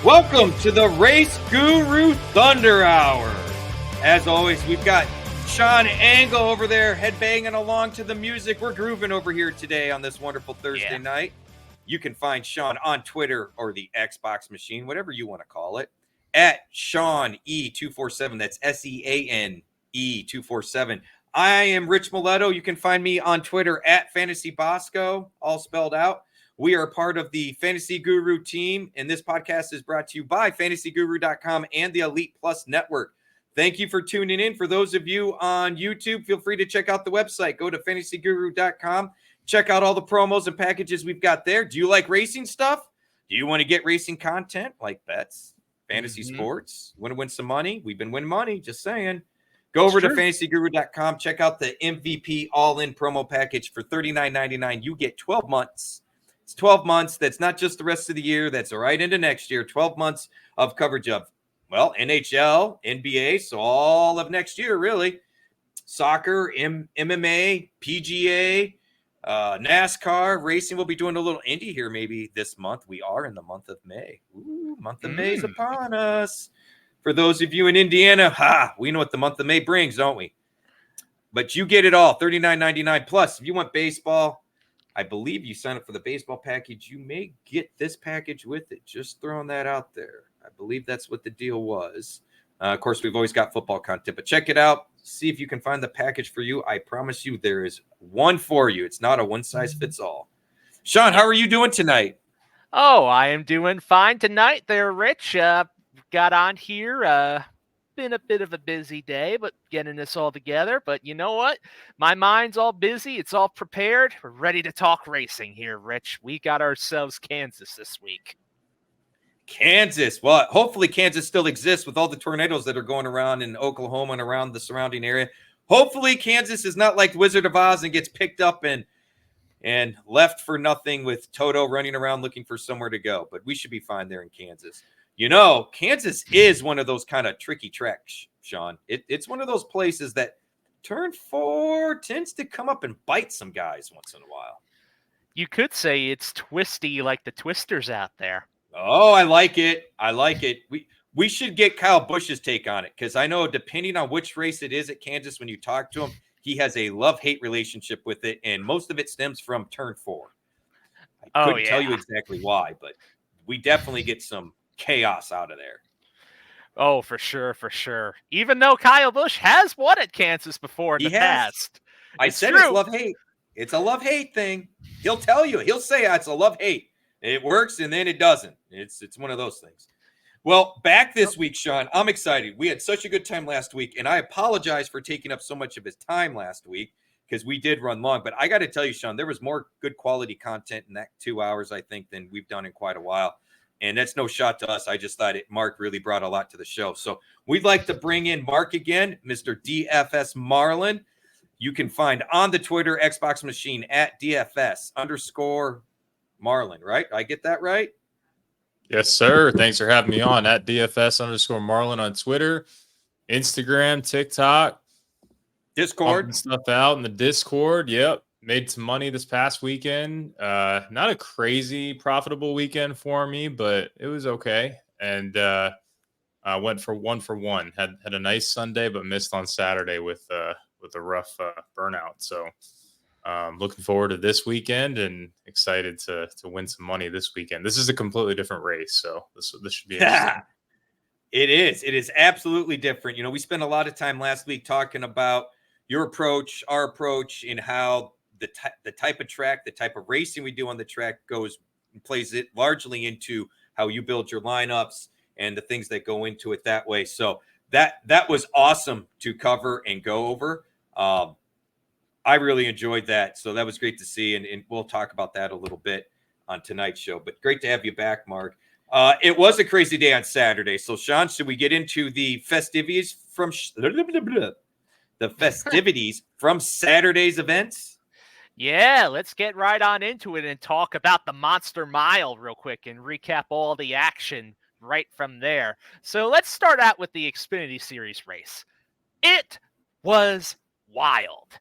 Welcome to the Race Guru Thunder Hour. As always, we've got Sean Engel over there headbanging along to the music. We're grooving over here today on this wonderful Thursday night. You can find Sean on Twitter or the Xbox machine, whatever you want to call it, at Sean E247. That's SEANE 247. I am Rich Maletto. You can find me on Twitter at FantasyBosco, all spelled out. We are part of the Fantasy Guru team, and this podcast is brought to you by FantasyGuru.com and the Elite Plus Network. Thank you for tuning in. For those of you on YouTube, feel free to check out the website. Go to FantasyGuru.com. Check out all the promos and packages we've got there. Do you like racing stuff? Do you want to get racing content like bets, fantasy sports? Want to win some money? We've been winning money, just saying. Go over to FantasyGuru.com. Check out the MVP all-in promo package for $39.99. You get 12 months. It's 12 months. That's not just the rest of the year. That's right into next year. 12 months of coverage of, well, NHL, NBA, so all of next year, really. Soccer, MMA, PGA, NASCAR, racing. We'll be doing a little indie here maybe this month. We are in the month of May. Ooh, month of May is upon us. For those of you in Indiana, we know what the month of May brings, don't we? But you get it all, $39.99 plus. If you want baseball, I believe you sign up for the baseball package, you may get this package with it. Just throwing that out there. I believe that's what the deal was. Of course, we've always got football content, but check it out. See if you can find the package for you. I promise you there is one for you. It's not a one-size-fits-all. Sean, how are you doing tonight? Oh, I am doing fine tonight there, Rich. Got on here. Been a bit of a busy day, but getting this all together. But you know what? My mind's all busy. It's all prepared. We're ready to talk racing here, Rich. We got ourselves Kansas this week. Kansas. Well, hopefully Kansas still exists with all the tornadoes that are going around in Oklahoma and around the surrounding area. Hopefully Kansas is not like Wizard of Oz and gets picked up and left for nothing with Toto running around looking for somewhere to go. But we should be fine there in Kansas. You know, Kansas is one of those kind of tricky tracks, Sean. It's one of those places that turn 4 tends to come up and bite some guys once in a while. You could say it's twisty like the twisters out there. Oh, I like it. I like it. We should get Kyle Busch's take on it because I know depending on which race it is at Kansas, when you talk to him, he has a love-hate relationship with it, and most of it stems from turn 4. I couldn't tell you exactly why, but we definitely get some chaos out of there. Oh, for sure, for sure. Even though Kyle Busch has won at Kansas before in the past. I said it's love-hate. It's a love-hate thing. He'll tell you. He'll say it's a love-hate. It works, and then it doesn't. It's one of those things. Well, back this week, Sean, I'm excited. We had such a good time last week, and I apologize for taking up so much of his time last week because we did run long. But I got to tell you, Sean, there was more good quality content in that 2 hours, I think, than we've done in quite a while. And that's no shot to us. I just thought Mark really brought a lot to the show. So we'd like to bring in Mark again, Mr. DFS Marlin. You can find on the Twitter Xbox machine at DFS_Marlin, right? I get that right? Yes, sir. Thanks for having me on at DFS_Marlin on Twitter, Instagram, TikTok. Discord. Pumping stuff out in the Discord. Yep. Made some money this past weekend. Not a crazy profitable weekend for me, but it was okay. And I went for one. Had a nice Sunday, but missed on Saturday with a rough burnout. So looking forward to this weekend and excited to win some money this weekend. This is a completely different race, so this should be interesting. It is. It is absolutely different. You know, we spent a lot of time last week talking about your approach, our approach, and how the type of track, the type of racing we do on the track plays it largely into how you build your lineups and the things that go into it that way. So that was awesome to cover and go over. I really enjoyed that. So that was great to see. And we'll talk about that a little bit on tonight's show, but great to have you back, Mark. It was a crazy day on Saturday. So Sean, should we get into the festivities from Saturday's events? Yeah, let's get right on into it and talk about the Monster Mile real quick and recap all the action right from there. So let's start out with the Xfinity Series race. It was wild.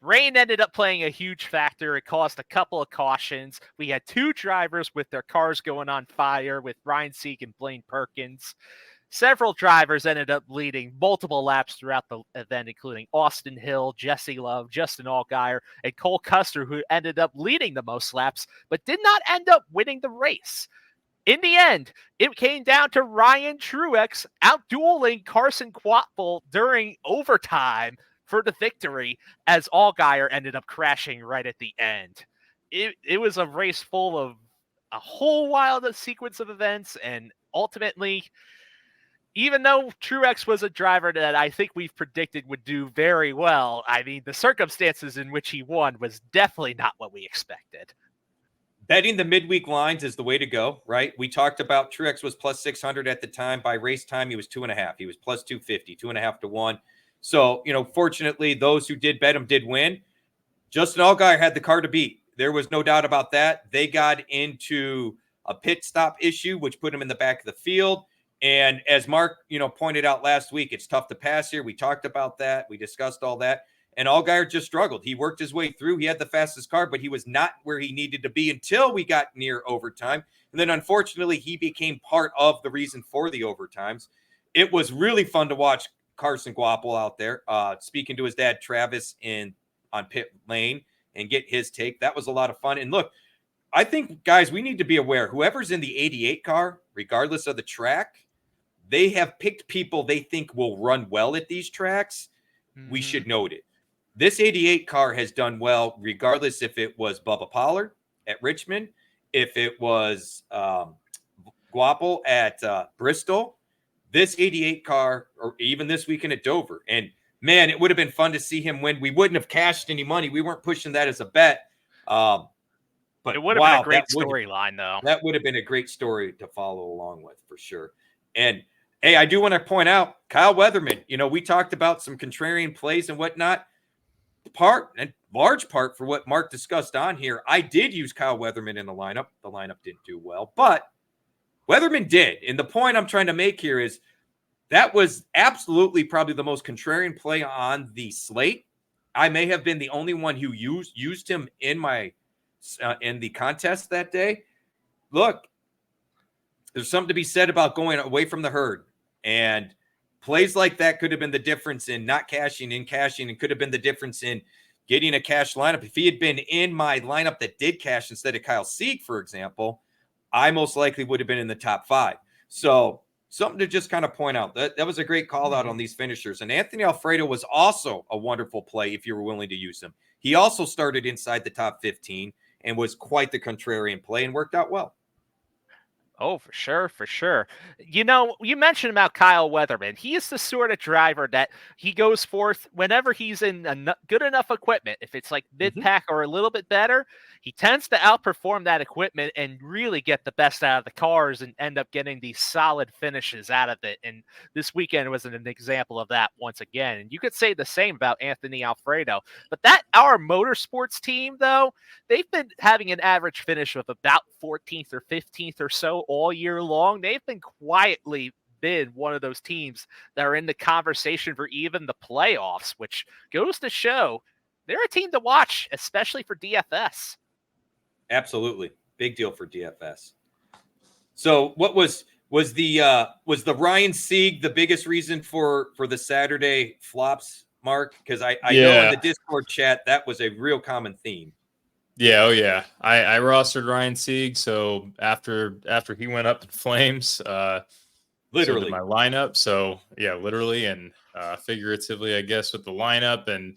Rain ended up playing a huge factor. It caused a couple of cautions. We had 2 drivers with their cars going on fire with Ryan Sieg and Blaine Perkins. Several drivers ended up leading multiple laps throughout the event, including Austin Hill, Jesse Love, Justin Allgaier, and Cole Custer, who ended up leading the most laps, but did not end up winning the race. In the end, it came down to Ryan Truex outdueling Carson Kvapil during overtime for the victory, as Allgaier ended up crashing right at the end. It was a race full of a whole wild sequence of events, and ultimately, even though Truex was a driver that I think we've predicted would do very well, I mean, the circumstances in which he won was definitely not what we expected. Betting the midweek lines is the way to go, right? We talked about Truex was plus 600 at the time. By race time, he was 2.5. He was plus 250, 2.5 to 1. So, fortunately, those who did bet him did win. Justin Allgaier had the car to beat. There was no doubt about that. They got into a pit stop issue, which put him in the back of the field. And as Mark, pointed out last week, it's tough to pass here. We talked about that. We discussed all that. And Allgaier just struggled. He worked his way through. He had the fastest car, but he was not where he needed to be until we got near overtime. And then, unfortunately, he became part of the reason for the overtimes. It was really fun to watch Carson Kvapil out there speaking to his dad, Travis, on pit lane and get his take. That was a lot of fun. And look, I think, guys, we need to be aware. Whoever's in the 88 car, regardless of the track, they have picked people they think will run well at these tracks. Mm-hmm. We should note it. This 88 car has done well, regardless if it was Bubba Pollard at Richmond, if it was Kvapil at Bristol, this 88 car, or even this weekend at Dover. And, man, it would have been fun to see him win. We wouldn't have cashed any money. We weren't pushing that as a bet. But it would have been a great storyline, though. That would have been a great story to follow along with, for sure. And, hey, I do want to point out Kyle Weatherman. We talked about some contrarian plays and whatnot. Large part for what Mark discussed on here, I did use Kyle Weatherman in the lineup. The lineup didn't do well, but Weatherman did. And the point I'm trying to make here is that was absolutely probably the most contrarian play on the slate. I may have been the only one who used him in my in the contest that day. Look, there's something to be said about going away from the herd, and plays like that could have been the difference in not cashing and cashing, and could have been the difference in getting a cash lineup. If he had been in my lineup that did cash instead of Kyle Sieg, for example, I most likely would have been in the top 5. So something to just kind of point out. That was a great call out on these finishers. And Anthony Alfredo was also a wonderful play if you were willing to use him. He also started inside the top 15 and was quite the contrarian play and worked out well. Oh, for sure, for sure. You mentioned about Kyle Weatherman. He is the sort of driver that he goes forth whenever he's in good enough equipment. If it's like mid-pack or a little bit better, he tends to outperform that equipment and really get the best out of the cars and end up getting these solid finishes out of it. And this weekend was an example of that once again. And you could say the same about Anthony Alfredo. But our motorsports team, though, they've been having an average finish of about 14th or 15th or so all year long. They've been quietly been one of those teams that are in the conversation for even the playoffs, which goes to show they're a team to watch, especially for DFS. Absolutely. Big deal for DFS. So what was the Ryan Sieg the biggest reason for the Saturday flops, Mark? Because I know in the Discord chat that was a real common theme. Yeah, oh yeah. I rostered Ryan Sieg, so after he went up in flames, literally so my lineup. So yeah, literally and figuratively, I guess, with the lineup. And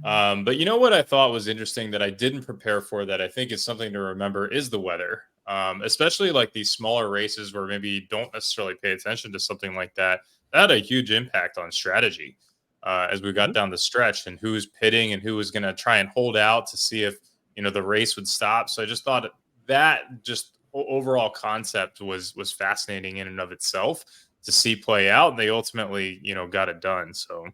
but you know what I thought was interesting that I didn't prepare for, that I think is something to remember, is the weather. Especially like these smaller races where maybe you don't necessarily pay attention to something like that. That had a huge impact on strategy as we got down the stretch, and who was pitting and who was going to try and hold out to see if the race would stop. So I just thought that just overall concept was fascinating in and of itself to see play out. And they ultimately, got it done. So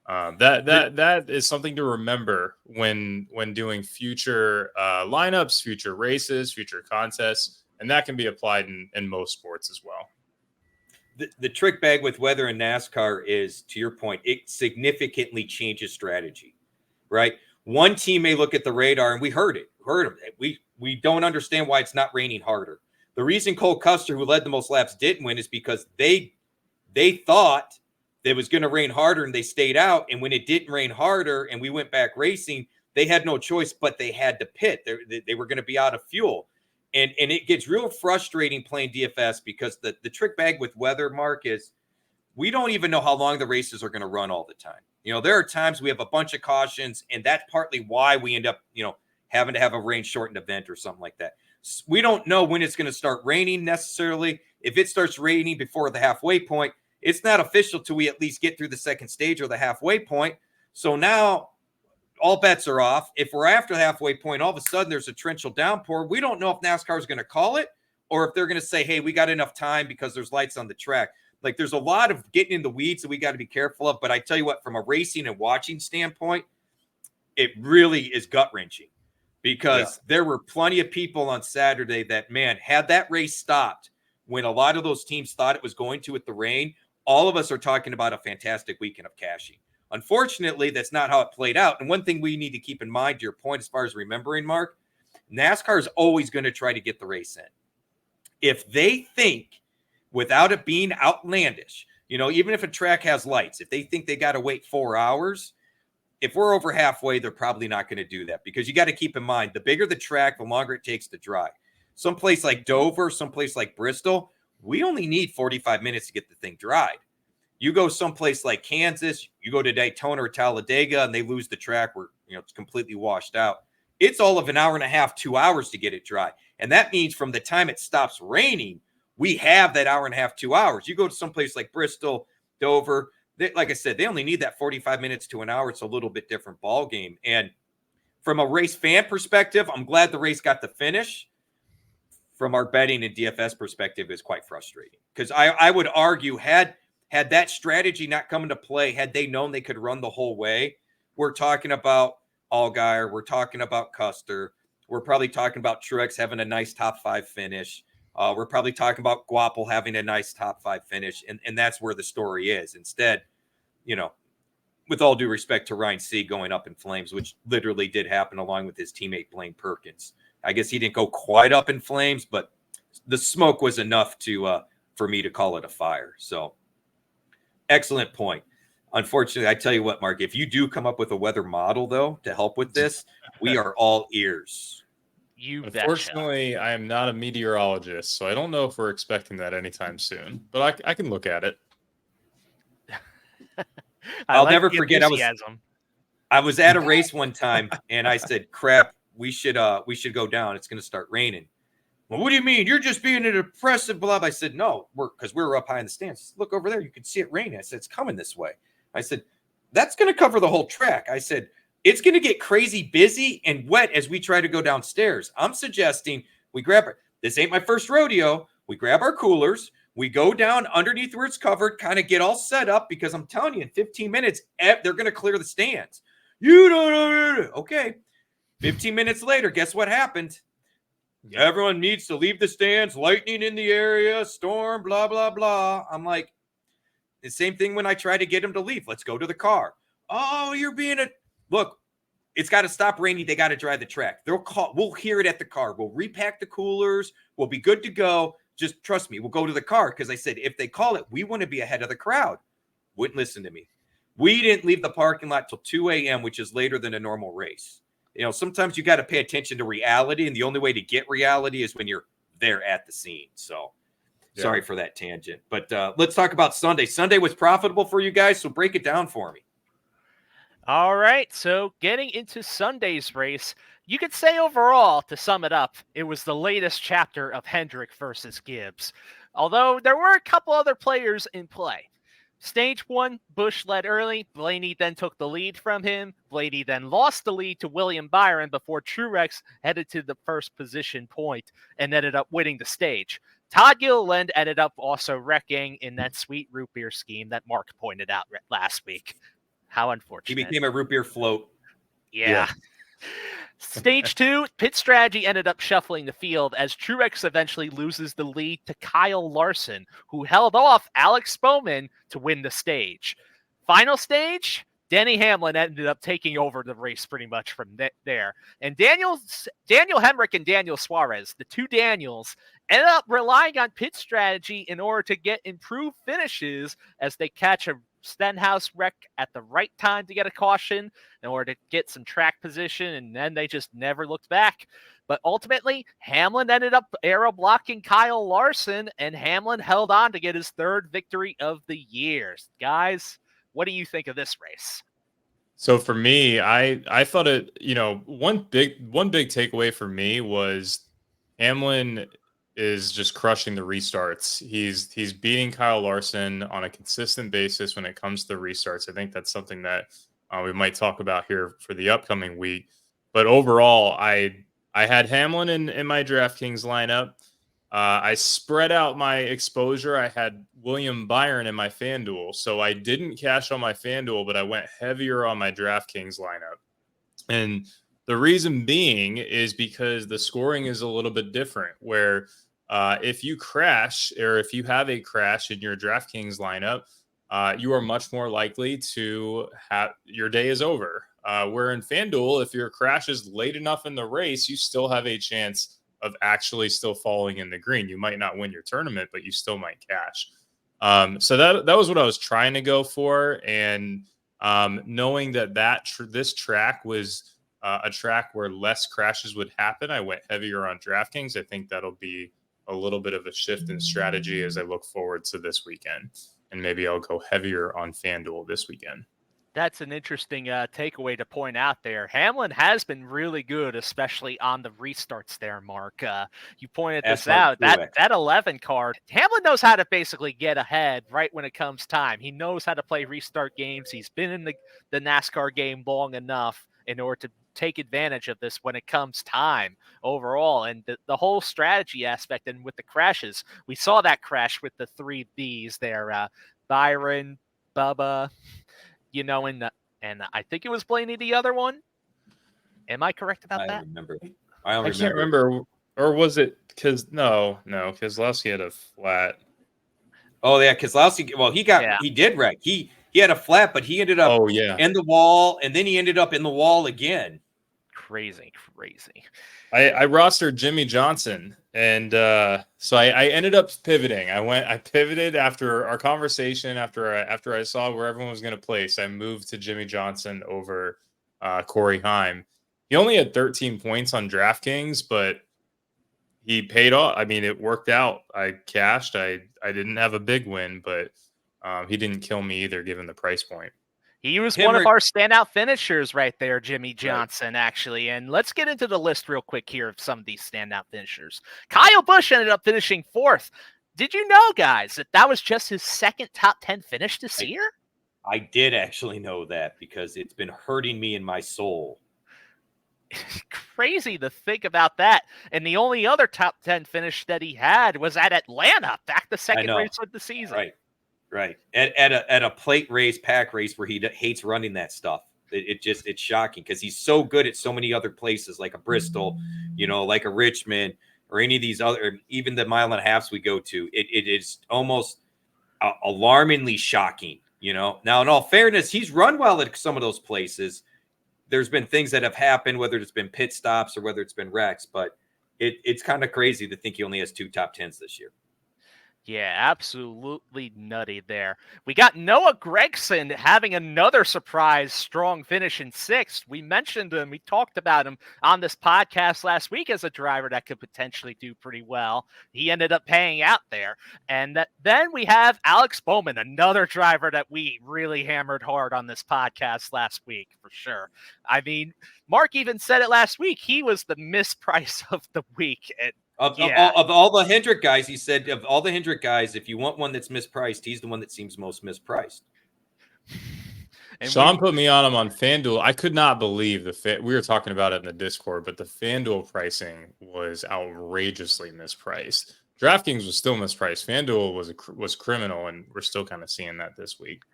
that is something to remember when doing future lineups, future races, future contests. And that can be applied in most sports as well. The trick bag with weather in NASCAR is, to your point, it significantly changes strategy, right? one team may look at the radar, and we heard it. We don't understand why it's not raining harder. The reason Cole Custer, who led the most laps, didn't win is because they thought it was going to rain harder, and they stayed out. And when it didn't rain harder and we went back racing, they had no choice, but they had to pit. They were going to be out of fuel. And it gets real frustrating playing DFS because the trick bag with weather, Mark, is we don't even know how long the races are going to run all the time. There are times we have a bunch of cautions, and that's partly why we end up, having to have a rain shortened event or something like that. We don't know when it's going to start raining necessarily. If it starts raining before the halfway point, it's not official till we at least get through the second stage or the halfway point. So now all bets are off. If we're after the halfway point, all of a sudden there's a torrential downpour. We don't know if NASCAR is going to call it or if they're going to say, hey, we got enough time because there's lights on the track. Like, there's a lot of getting in the weeds that we got to be careful of. But I tell you what, from a racing and watching standpoint, it really is gut-wrenching because there were plenty of people on Saturday that, man, had that race stopped when a lot of those teams thought it was going to with the rain, all of us are talking about a fantastic weekend of cashing. Unfortunately, that's not how it played out. And one thing we need to keep in mind, to your point, as far as remembering, Mark, NASCAR is always going to try to get the race in. If they think, without it being outlandish, even if a track has lights, if they think they got to wait 4 hours, if we're over halfway, they're probably not going to do that because you got to keep in mind, the bigger the track, the longer it takes to dry. Someplace like Dover, someplace like Bristol, we only need 45 minutes to get the thing dried. You go someplace like Kansas, you go to Daytona or Talladega, and they lose the track where it's completely washed out. It's all of an hour and a half, 2 hours to get it dry. And that means from the time it stops raining, we have that hour and a half, 2 hours. You go to someplace like Bristol, Dover, like I said, they only need that 45 minutes to an hour. It's a little bit different ball game. And from a race fan perspective, I'm glad the race got the finish. From our betting and DFS perspective, is quite frustrating because I would argue had that strategy not come into play, had they known they could run the whole way, we're talking about Allgaier, we're talking about Custer, we're probably talking about Truex having a nice top 5 finish. We're probably talking about Guapel having a nice top 5 finish, and that's where the story is. Instead, with all due respect to Ryan C going up in flames, which literally did happen along with his teammate Blaine Perkins. I guess he didn't go quite up in flames, but the smoke was enough to for me to call it a fire. So, excellent point. Unfortunately, I tell you what, Mark, if you do come up with a weather model, though, to help with this, we are all ears. Unfortunately, I am not a meteorologist, so I don't know if we're expecting that anytime soon. But I can look at it. I'll never forget. I was at a race one time, and I said, "Crap, we should go down. It's going to start raining." Well, what do you mean? You're just being an oppressive blah. I said, "No, because we were up high in the stands. Look over there. You can see it raining." I said, "It's coming this way." I said, "That's going to cover the whole track." I said, "It's going to get crazy busy and wet as we try to go downstairs." I'm suggesting we grab it. This ain't my first rodeo. We grab our coolers. We go down underneath where it's covered, kind of get all set up because I'm telling you, in 15 minutes, they're going to clear the stands. You don't know. Okay. 15 minutes later, guess what happened? Everyone needs to leave the stands, lightning in the area, storm, blah, blah, blah. I'm like, the same thing when I try to get them to leave. Let's go to the car. Oh, you're being look, it's got to stop raining. They got to dry the track. We'll hear it at the car. We'll repack the coolers. We'll be good to go. Just trust me. We'll go to the car. Because I said, if they call it, we want to be ahead of the crowd. Wouldn't listen to me. We didn't leave the parking lot till 2 a.m., which is later than a normal race. Sometimes you got to pay attention to reality. And the only way to get reality is when you're there at the scene. So sorry for that tangent. But let's talk about Sunday. Sunday was profitable for you guys. So break it down for me. All right, so getting into Sunday's race, you could say overall, to sum it up, it was the latest chapter of Hendrick versus Gibbs, although there were a couple other players in play. Stage 1, Busch led early. Blaney then took the lead from him. Blaney then lost the lead to William Byron before Truex headed to the first position point and ended up winning the stage. Todd Gilliland ended up also wrecking in that sweet root beer scheme that Mark pointed out last week. How unfortunate. He became a root beer float. Yeah. Stage 2, pit strategy ended up shuffling the field as Truex eventually loses the lead to Kyle Larson, who held off Alex Bowman to win the stage. Final stage, Denny Hamlin ended up taking over the race pretty much from there. And Daniel Hemrick and Daniel Suarez, the two Daniels, ended up relying on pit strategy in order to get improved finishes as they catch a Stenhouse wreck at the right time to get a caution in order to get some track position, and then they just never looked back. But ultimately, Hamlin ended up aero blocking Kyle Larson, and Hamlin held on to get his third victory of the year. Guys, what do you think of this race? So for me, I thought it, one big takeaway for me was Hamlin is just crushing the restarts. He's beating Kyle Larson on a consistent basis when it comes to restarts. I think that's something that we might talk about here for the upcoming week. But overall, I had Hamlin in my DraftKings lineup. I spread out my exposure. I had William Byron in my FanDuel. So I didn't cash on my FanDuel, but I went heavier on my DraftKings lineup. And the reason being is because the scoring is a little bit different, where if you crash, or if you have a crash in your DraftKings lineup, you are much more likely to have your day is over. Where in FanDuel, if your crash is late enough in the race, you still have a chance of actually still falling in the green. You might not win your tournament, but you still might cash. So that was what I was trying to go for. And knowing that this track was a track where less crashes would happen, I went heavier on DraftKings. I think that'll be a little bit of a shift in strategy as I look forward to this weekend. And maybe I'll go heavier on FanDuel this weekend. That's an interesting takeaway to point out there. Hamlin has been really good, especially on the restarts there, Mark. You pointed this out. That 11 card, Hamlin knows how to basically get ahead right when it comes time. He knows how to play restart games. He's been in the NASCAR game long enough in order to take advantage of this when it comes time overall. And the whole strategy aspect, and with the crashes, we saw that crash with the 3 Bs there, Byron, Bubba, and I think it was Blaney, the other one. Am I correct about that? I can't remember. Or was it Keselowski had a flat. Oh yeah, Keselowski. Well, he did wreck. He had a flat, but he ended up in the wall, and then he ended up in the wall again. Crazy. I rostered Jimmy Johnson, and so I ended up pivoting. I pivoted after our conversation, after I saw where everyone was going to place. I moved to Jimmy Johnson over Corey Heim. He only had 13 points on DraftKings, but he paid off. I mean, it worked out. I cashed. I didn't have a big win, but he didn't kill me either, given the price point. He was one of our standout finishers right there, Jimmy Johnson, actually. And let's get into the list real quick here of some of these standout finishers. Kyle Busch ended up finishing 4th. Did you know, guys, that was just his second top 10 finish this year? I did actually know that, because it's been hurting me in my soul. Crazy to think about that. And the only other top 10 finish that he had was at Atlanta, back the second race of the season. Right. At a plate race, pack race, where he hates running that stuff. It's shocking, because he's so good at so many other places, like a Bristol, like a Richmond, or any of these other, even the mile and a halves we go to. It is almost alarmingly shocking. Now, in all fairness, he's run well at some of those places. There's been things that have happened, whether it's been pit stops or whether it's been wrecks, but it's kind of crazy to think he only has 2 top 10s this year. Yeah, absolutely nutty there. We got Noah Gragson having another surprise strong finish in 6th. We mentioned him. We talked about him on this podcast last week as a driver that could potentially do pretty well. He ended up paying out there. And then we have Alex Bowman, another driver that we really hammered hard on this podcast last week, for sure. I mean, Mark even said it last week. He was the misprice of the week. Of all the Hendrick guys, he said, of all the Hendrick guys, if you want one that's mispriced, he's the one that seems most mispriced. And Sean put me on him on FanDuel. I could not believe we were talking about it in the Discord, but the FanDuel pricing was outrageously mispriced. DraftKings was still mispriced. FanDuel was criminal, and we're still kind of seeing that this week.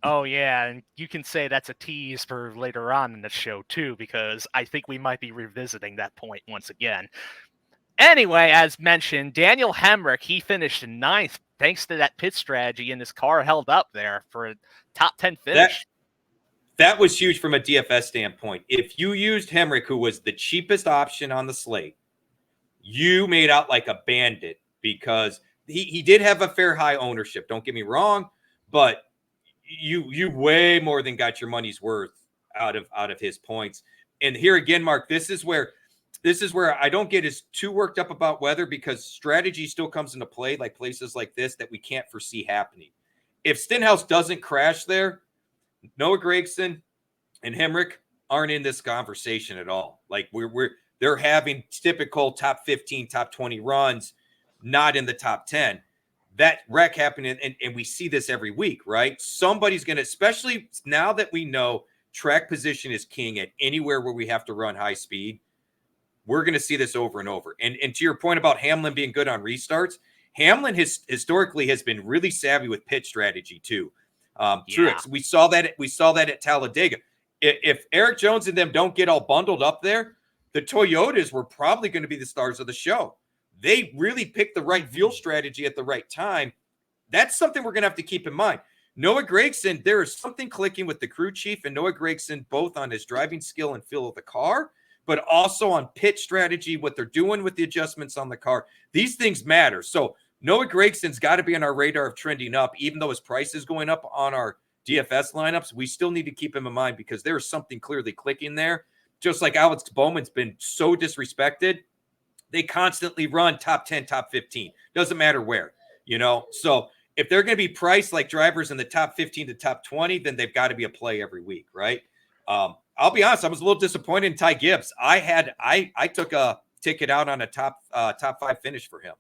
Oh, yeah, and you can say that's a tease for later on in the show, too, because I think we might be revisiting that point once again. Anyway, as mentioned, Daniel Hemrick, he finished in 9th thanks to that pit strategy, and his car held up there for a top 10 finish. That was huge from a DFS standpoint. If you used Hemrick, who was the cheapest option on the slate, you made out like a bandit because he did have a fair high ownership. Don't get me wrong, but you way more than got your money's worth out of his points. And here again, Mark, this is where I don't get as too worked up about weather, because strategy still comes into play, like places like this that we can't foresee happening. If Stenhouse doesn't crash there, Noah Gragson and Hemrick aren't in this conversation at all. Like they're having typical top 15, top 20 runs, not in the top 10. That wreck happening, and we see this every week, right? Somebody's going to, especially now that we know track position is king at anywhere where we have to run high speed, we're going to see this over and over. And to your point about Hamlin being good on restarts, Hamlin historically has been really savvy with pitch strategy too. Truex, we saw that at Talladega. If Erik Jones and them don't get all bundled up there, the Toyotas were probably going to be the stars of the show. They really picked the right fuel strategy at the right time. That's something we're going to have to keep in mind. Noah Gragson, there is something clicking with the crew chief and Noah Gragson, both on his driving skill and feel of the car, but also on pitch strategy, what they're doing with the adjustments on the car. These things matter. So Noah Gragson's got to be on our radar of trending up, even though his price is going up on our DFS lineups. We still need to keep him in mind because there's something clearly clicking there. Just like Alex Bowman's been so disrespected, they constantly run top 10, top 15. Doesn't matter where, So if they're going to be priced like drivers in the top 15 to top 20, then they've got to be a play every week, right? I'll be honest, I was a little disappointed in Ty Gibbs. I took a ticket out on a top 5 finish for him.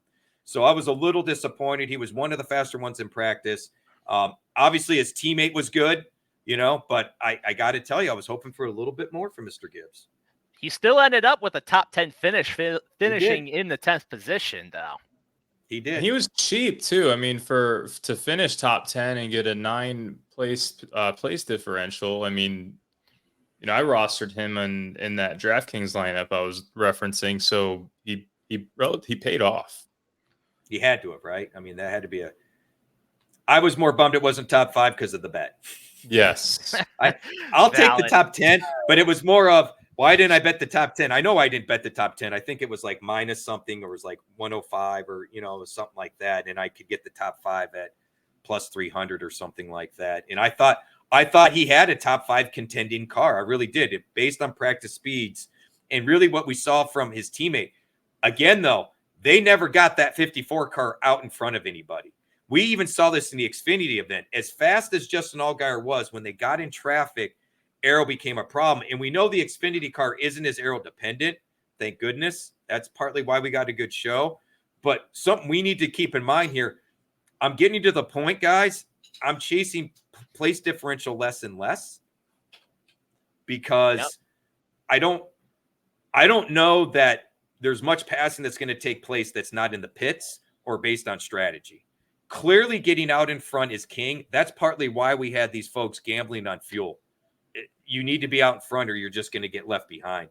So I was a little disappointed. He was one of the faster ones in practice. Obviously, his teammate was good, but I got to tell you, I was hoping for a little bit more from Mr. Gibbs. He still ended up with a top 10 finish, finishing in the 10th position, though. He did. He was cheap too. I mean, to finish top 10 and get a 9 place differential. I mean, I rostered him in that DraftKings lineup I was referencing, so he paid off. He had to have, right? I mean, that had to be I was more bummed it wasn't top 5 because of the bet. Yes. I'll take the top 10, but it was more of, why didn't I bet the top 10? I know I didn't bet the top 10. I think it was like minus something, or it was like 105 or, something like that. And I could get the top 5 at plus 300 or something like that. And I thought he had a top 5 contending car. I really did. Based on practice speeds and really what we saw from his teammate. Again, though, they never got that 54 car out in front of anybody. We even saw this in the Xfinity event. As fast as Justin Allgaier was, when they got in traffic, aero became a problem. And we know the Xfinity car isn't as aero dependent. Thank goodness. That's partly why we got a good show. But something we need to keep in mind here, I'm getting to the point, guys. I'm chasing place differential less and less because I don't know that there's much passing that's going to take place that's not in the pits or based on strategy. Clearly getting out in front is king. That's partly why we had these folks gambling on fuel. You need to be out in front or you're just going to get left behind.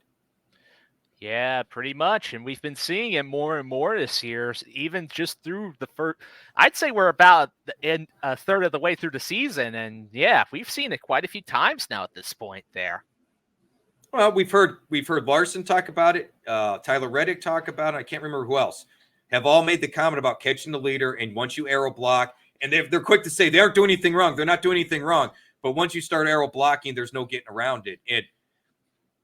Yeah, pretty much. And we've been seeing it more and more this year, even just through the first, I'd say we're about in a third of the way through the season. And yeah, we've seen it quite a few times now at this point there. Well, we've heard Larson talk about it. Tyler Reddick talk about it. I can't remember who else have all made the comment about catching the leader. And once you aero block, and they're quick to say they aren't doing anything wrong. They're not doing anything wrong. But once you start aero blocking, there's no getting around it. And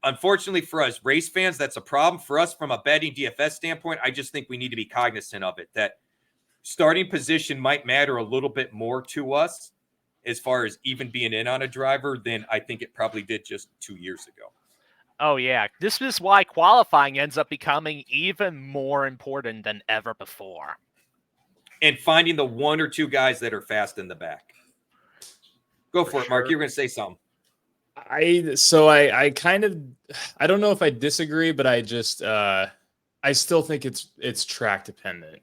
unfortunately for us race fans, that's a problem. For us from a betting DFS standpoint, I just think we need to be cognizant of it, that starting position might matter a little bit more to us as far as even being in on a driver than I think it probably did just 2 years ago. Oh, yeah. This is why qualifying ends up becoming even more important than ever before. And finding the 1 or 2 guys that are fast in the back. Go for it, Mark. You're going to say something. I don't know if I disagree, but I still think it's track dependent.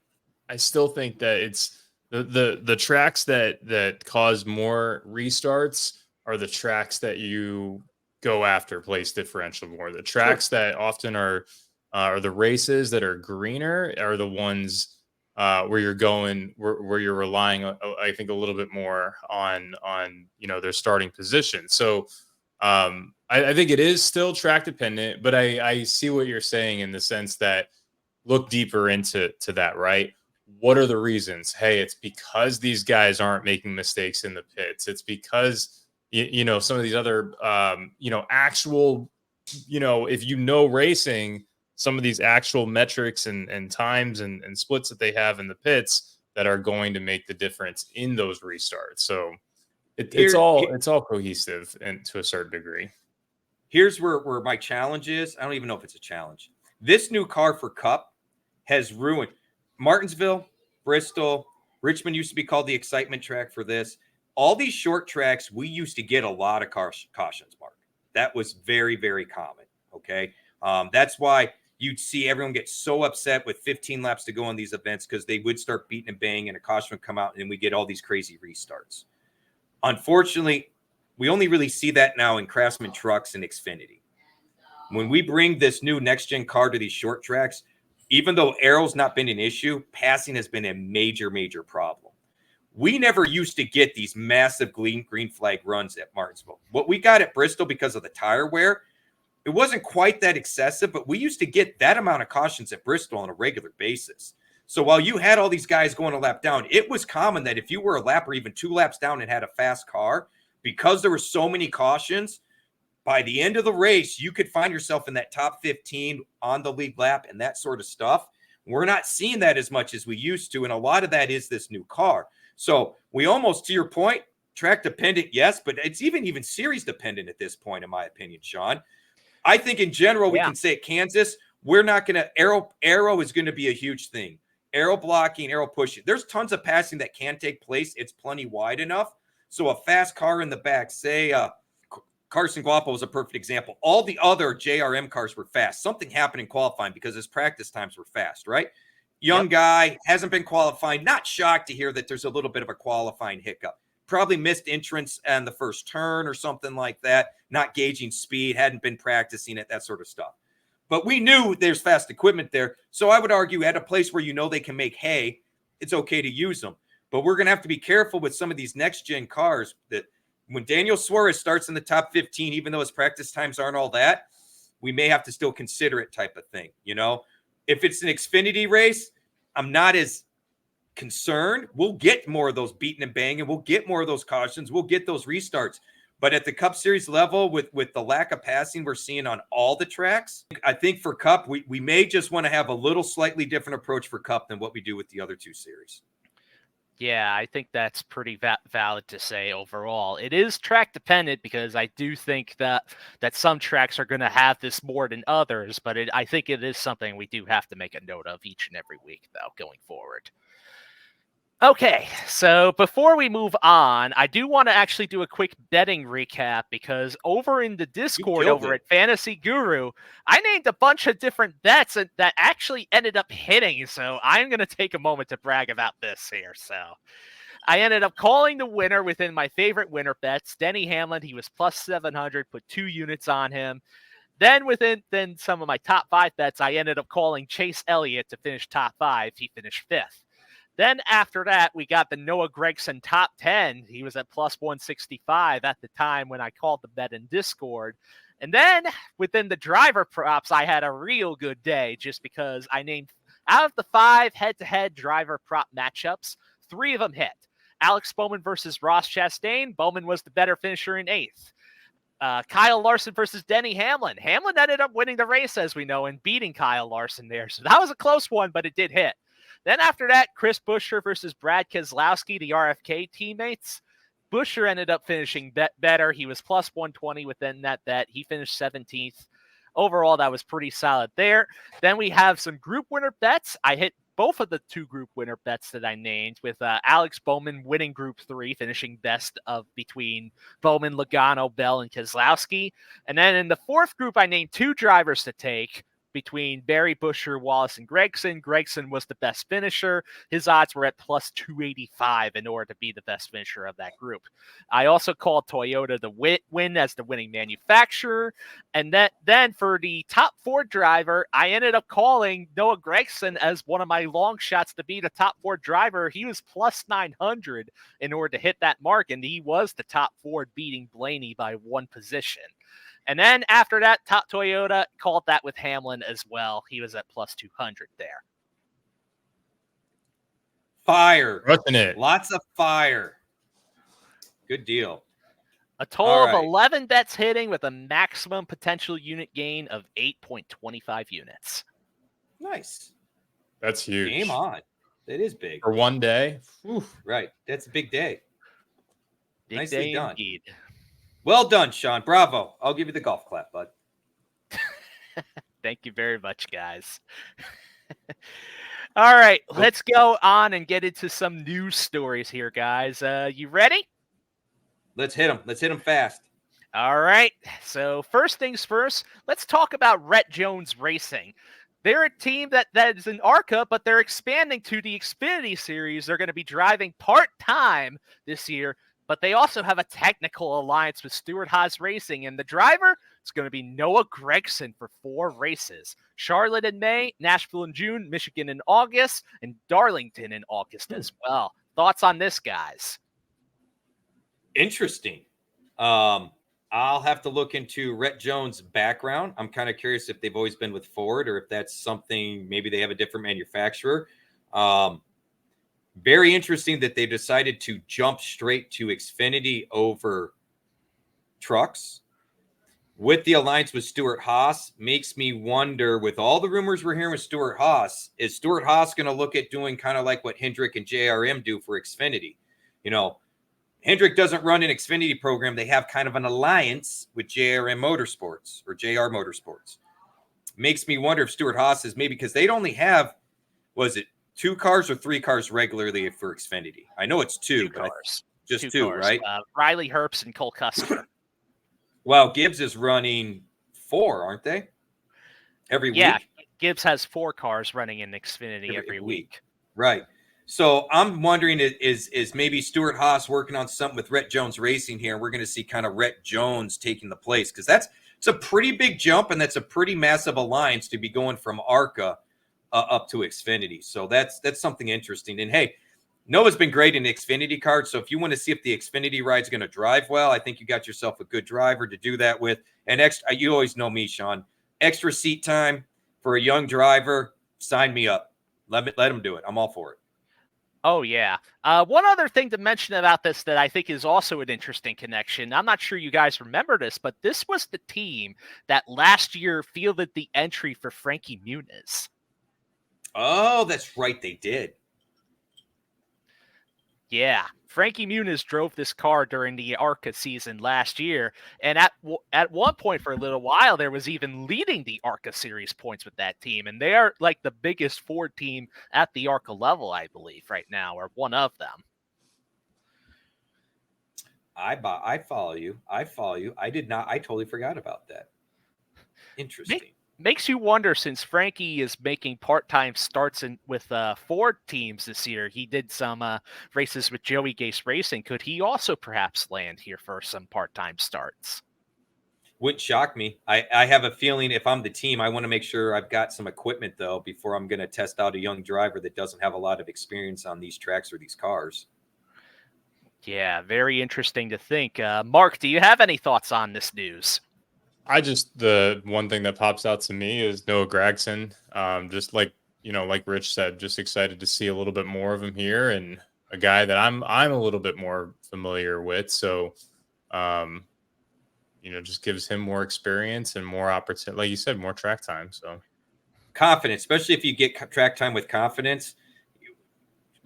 I still think that it's the tracks that cause more restarts are the tracks that you go after place differential more. The tracks that often are the races that are greener are the ones where you're going, where you're relying, I think, a little bit more on their starting position. So I think it is still track dependent, but I see what you're saying in the sense that look deeper into that, right? What are the reasons? Hey, it's because these guys aren't making mistakes in the pits. It's because, some of these other, actual, if racing, some of these actual metrics and times and splits that they have in the pits that are going to make the difference in those restarts. So it's all cohesive and to a certain degree. Here's where my challenge is. I don't even know if it's a challenge. This new car for Cup has ruined Martinsville, Bristol, Richmond used to be called the excitement track for this. All these short tracks, we used to get a lot of cautions, Mark. That was very, very common. Okay. That's why you'd see everyone get so upset with 15 laps to go on these events, because they would start beating and banging and a caution would come out and we get all these crazy restarts. Unfortunately, we only really see that now in Craftsman trucks and Xfinity. When we bring this new next-gen car to these short tracks, even though aero's not been an issue, passing has been a major, major problem. We never used to get these massive green flag runs at Martinsville. What we got at Bristol, because of the tire wear, it wasn't quite that excessive, but we used to get that amount of cautions at Bristol on a regular basis. So while you had all these guys going a lap down, it was common that if you were a lap or even 2 laps down and had a fast car, because there were so many cautions, by the end of the race, you could find yourself in that top 15 on the lead lap and that sort of stuff. We're not seeing that as much as we used to, and a lot of that is this new car. So we almost, to your point, track dependent, yes, but it's even series dependent at this point, in my opinion, Sean. I think in general, we can say at Kansas, we're not going to aero is going to be a huge thing. Aero blocking, aero pushing. There's tons of passing that can take place. It's plenty wide enough. So a fast car in the back, say Carson Guapo is a perfect example. All the other JRM cars were fast. Something happened in qualifying because his practice times were fast, right? Young guy, hasn't been qualifying. Not shocked to hear that there's a little bit of a qualifying hiccup. Probably missed entrance on the first turn or something like that. Not gauging speed, hadn't been practicing it, that sort of stuff. But we knew there's fast equipment there. So I would argue at a place where they can make hay, it's okay to use them. But we're going to have to be careful with some of these next-gen cars that when Daniel Suarez starts in the top 15, even though his practice times aren't all that, we may have to still consider it type of thing. If it's an Xfinity race, I'm not as concerned. We'll get more of those beating and banging. We'll get more of those cautions. We'll get those restarts. But at the Cup Series level, with the lack of passing we're seeing on all the tracks, I think for Cup, we may just want to have a little slightly different approach for Cup than what we do with the other two series. Yeah, I think that's pretty valid to say overall. It is track dependent because I do think that some tracks are going to have this more than others, but I think it is something we do have to make a note of each and every week, though, going forward. Okay, so before we move on, I do want to actually do a quick betting recap because over in the Discord over at FantasyGuru, I named a bunch of different bets that actually ended up hitting. So I'm going to take a moment to brag about this here. So I ended up calling the winner within my favorite winner bets, Denny Hamlin. He was plus 700, put 2 units on him. Then within some of my top 5 bets, I ended up calling Chase Elliott to finish top 5. He finished 5th. Then after that, we got the Noah Gragson top 10. He was at plus 165 at the time when I called the bet in Discord. And then within the driver props, I had a real good day just because I named out of the 5 head-to-head driver prop matchups, 3 of them hit. Alex Bowman versus Ross Chastain. Bowman was the better finisher in 8th. Kyle Larson versus Denny Hamlin. Hamlin ended up winning the race, as we know, and beating Kyle Larson there. So that was a close one, but it did hit. Then after that, Chris Buescher versus Brad Keselowski, the RFK teammates. Buescher ended up finishing better. He was plus 120 within that bet. He finished 17th. Overall, that was pretty solid there. Then we have some group winner bets. I hit both of the 2 group winner bets that I named, with Alex Bowman winning Group 3, finishing best of between Bowman, Logano, Bell, and Keselowski. And then in the 4th group, I named 2 drivers to take. between Barry, Busher, Wallace, and Gregson. Gregson was the best finisher. His odds were at plus 285 in order to be the best finisher of that group. I also called Toyota the win as the winning manufacturer. And then for the top 4 driver, I ended up calling Noah Gragson as one of my long shots to be the top 4 driver. He was plus 900 in order to hit that mark, and he was the top 4, beating Blaney by 1 position. And then after that, top Toyota, called that with Hamlin as well. He was at plus 200 there. Fire. Rushing it. Lots of fire. Good deal. A total of 11 bets hitting with a maximum potential unit gain of 8.25 units. Nice. That's huge. Game on. It is big. For one day. Oof, right. That's a big day. Big Nicely day done. Indeed. Well done, Sean. Bravo. I'll give you the golf clap, bud. Thank you very much, guys. All right, let's go on and get into some news stories here, guys. You ready? Let's hit them. Let's hit them fast. All right. So first things first, let's talk about Erik Jones Racing. They're a team that is in ARCA, but they're expanding to the Xfinity Series. They're going to be driving part-time this year, but they also have a technical alliance with Stewart-Haas Racing, and the driver is going to be Noah Gragson for 4 races. Charlotte in May, Nashville in June, Michigan in August, and Darlington in August as well. Thoughts on this, guys? Interesting. I'll have to look into Erik Jones' background. I'm kind of curious if they've always been with Ford or if that's something, maybe they have a different manufacturer. Very interesting that they decided to jump straight to Xfinity over trucks. With the alliance with Stewart-Haas, makes me wonder, with all the rumors we're hearing with Stewart-Haas, is Stewart-Haas going to look at doing kind of like what Hendrick and JRM do for Xfinity? You know, Hendrick doesn't run an Xfinity program. They have kind of an alliance with JRM Motorsports or JR Motorsports. Makes me wonder if Stewart-Haas is maybe, because they'd only have, was it 2 cars or 3 cars regularly for Xfinity? I know it's 2 cars. Just 2, cars. right? Riley Herbst and Cole Custer. Well, Gibbs is running 4, aren't they? Every week? Yeah, Gibbs has 4 cars running in Xfinity every week. Right. So I'm wondering, is maybe Stewart-Haas working on something with Erik Jones Racing here? We're going to see kind of Erik Jones taking the place, because it's a pretty big jump, and that's a pretty massive alliance to be going from ARCA up to Xfinity. So that's something interesting. And hey, Noah's been great in the Xfinity card. So if you want to see if the Xfinity ride's going to drive well, I think you got yourself a good driver to do that with. And extra, you always know me, Sean. Extra seat time for a young driver, sign me up. Let him do it. I'm all for it. Oh, yeah. One other thing to mention about this that I think is also an interesting connection. I'm not sure you guys remember this, but this was the team that last year fielded the entry for Frankie Muniz. Oh, that's right. They did. Yeah. Frankie Muniz drove this car during the ARCA season last year. And at one point for a little while, there was even leading the ARCA series points with that team. And they are like the biggest Ford team at the ARCA level, I believe, right now, or one of them. I follow you. I did not. I totally forgot about that. Interesting. Makes you wonder, since Frankie is making part-time starts with Ford teams this year. He did some races with Joey Gase Racing. Could he also perhaps land here for some part-time starts? Wouldn't shock me. I have a feeling if I'm the team, I want to make sure I've got some equipment, though, before I'm going to test out a young driver that doesn't have a lot of experience on these tracks or these cars. Yeah, very interesting to think. Mark, do you have any thoughts on this news? The one thing that pops out to me is Noah Gragson. Just like Rich said, just excited to see a little bit more of him here, and a guy that I'm a little bit more familiar with. So, just gives him more experience and more opportunity. Like you said, more track time. So confidence, especially if you get track time with confidence.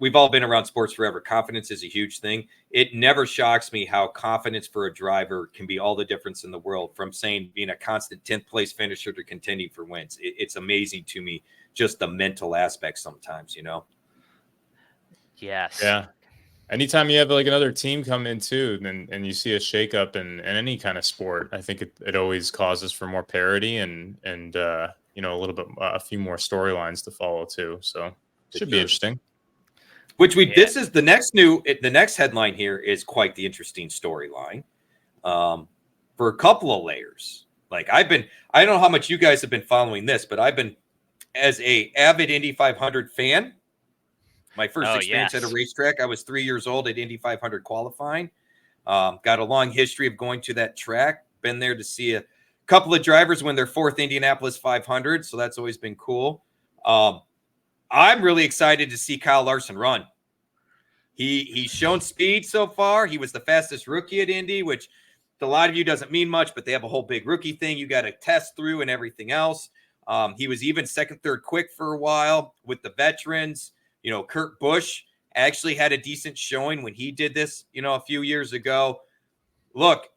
We've all been around sports forever. Confidence is a huge thing. It never shocks me how confidence for a driver can be all the difference in the world, from saying being a constant 10th place finisher to contending for wins. It's amazing to me, just the mental aspect sometimes, Yes. Yeah. Anytime you have like another team come in too, and you see a shakeup in any kind of sport, I think it always causes for more parity and a little bit, a few more storylines to follow too. So should be interesting. This is the next headline here is quite the interesting storyline for a couple of layers. Like I don't know how much you guys have been following this, but I've been as a avid Indy 500 fan. My first experience at a racetrack, I was 3 years old at Indy 500 qualifying. Got a long history of going to that track. Been there to see a couple of drivers win their 4th Indianapolis 500, so that's always been cool. I'm really excited to see Kyle Larson run. He's shown speed so far. He was the fastest rookie at Indy, which to a lot of you doesn't mean much, but they have a whole big rookie thing you got to test through and everything else. He was even second, third quick for a while with the veterans. Kurt Busch actually had a decent showing when he did this, a few years ago. Look,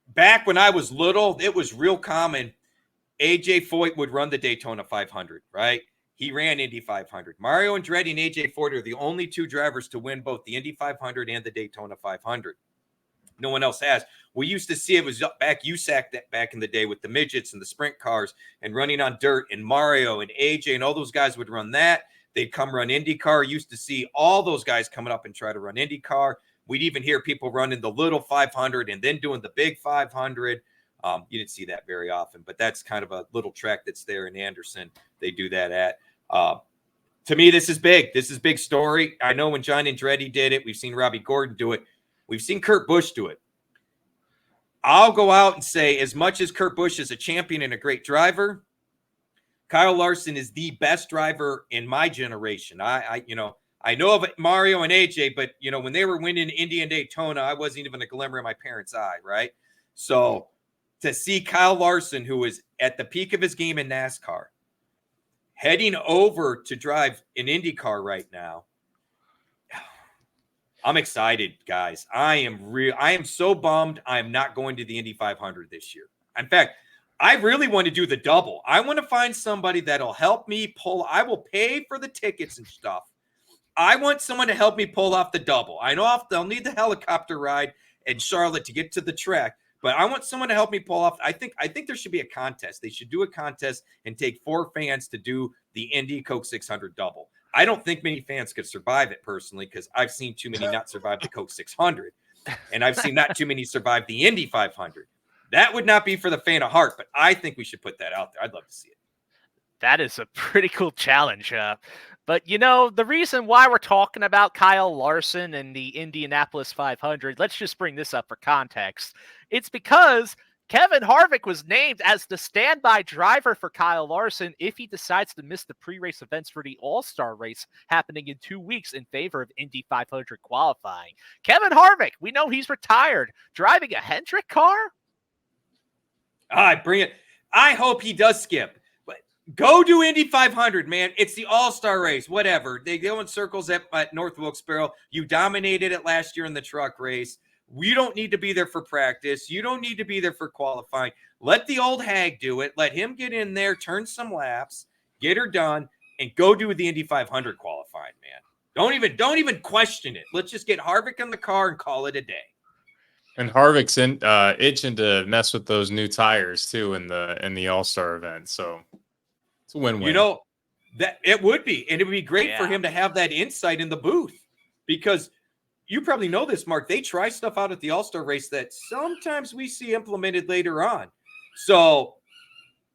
back when I was little, it was real common. AJ Foyt would run the Daytona 500, right? He ran Indy 500. Mario Andretti and AJ Foyt are the only 2 drivers to win both the Indy 500 and the Daytona 500. No one else has. We used to see it was back USAC that back in the day with the midgets and the sprint cars and running on dirt, and Mario and AJ and all those guys would run that. They'd come run IndyCar. Used to see all those guys coming up and try to run IndyCar. We'd even hear people running the little 500 and then doing the big 500. You didn't see that very often, but that's kind of a little track that's there in Anderson. They do that at. To me, this is big. This is big story. I know when John Andretti did it, we've seen Robbie Gordon do it. We've seen Kurt Busch do it. I'll go out and say, as much as Kurt Busch is a champion and a great driver, Kyle Larson is the best driver in my generation. I know of Mario and AJ, but when they were winning Indy and Daytona, I wasn't even a glimmer in my parents' eye, right? So to see Kyle Larson, who is at the peak of his game in NASCAR, heading over to drive an IndyCar right now, I'm excited, guys. I am so bummed I am not going to the Indy 500 this year. In fact, I really want to do the double. I want to find somebody that'll help me pull. I will pay for the tickets and stuff. I want someone to help me pull off the double. I know I'll need the helicopter ride in Charlotte to get to the track, but I want someone to help me pull off. I think there should be a contest. They should do a contest and take 4 fans to do the Indy Coke 600 double. I don't think many fans could survive it personally because I've seen too many not survive the Coke 600, and I've seen not too many survive the Indy 500. That would not be for the faint of heart, but I think we should put that out there. I'd love to see it. That is a pretty cool challenge. But, the reason why we're talking about Kyle Larson and the Indianapolis 500, let's just bring this up for context. It's because Kevin Harvick was named as the standby driver for Kyle Larson if he decides to miss the pre-race events for the All-Star race happening in 2 weeks in favor of Indy 500 qualifying. Kevin Harvick, we know he's retired. Driving a Hendrick car? Bring it. I hope he does skip. But go do Indy 500, man. It's the All-Star race, whatever. They go in circles at North Wilkes-Barre. You dominated it last year in the truck race. We don't need to be there for practice. You don't need to be there for qualifying. Let the old hag do it. Let him get in there, turn some laps, get her done, and go do the Indy 500 qualifying, man. Don't even question it. Let's just get Harvick in the car and call it a day. And Harvick's itching to mess with those new tires too in the All-Star event. So it's a win-win. That it would be, and it would be great for him to have that insight in the booth, because you probably know this, Mark. They try stuff out at the All-Star race that sometimes we see implemented later on. So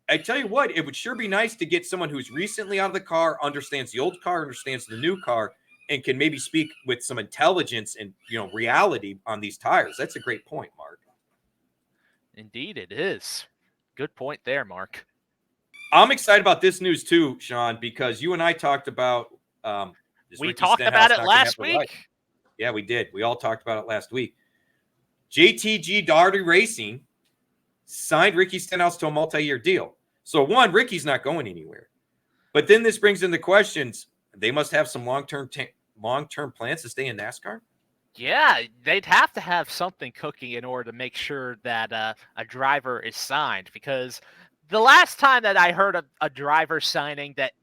I tell you what, it would sure be nice to get someone who's recently out of the car, understands the old car, understands the new car, and can maybe speak with some intelligence and reality on these tires. That's a great point, Mark. Indeed, it is. Good point there, Mark. I'm excited about this news too, Sean, because you and I talked about we talked about it last week. Right. Yeah, we did. We all talked about it last week. JTG Daugherty Racing signed Ricky Stenhouse to a multi-year deal. So one, Ricky's not going anywhere. But then this brings into questions. They must have some long-term plans to stay in NASCAR? Yeah, they'd have to have something cooking in order to make sure that a driver is signed, because the last time that I heard of a driver signing that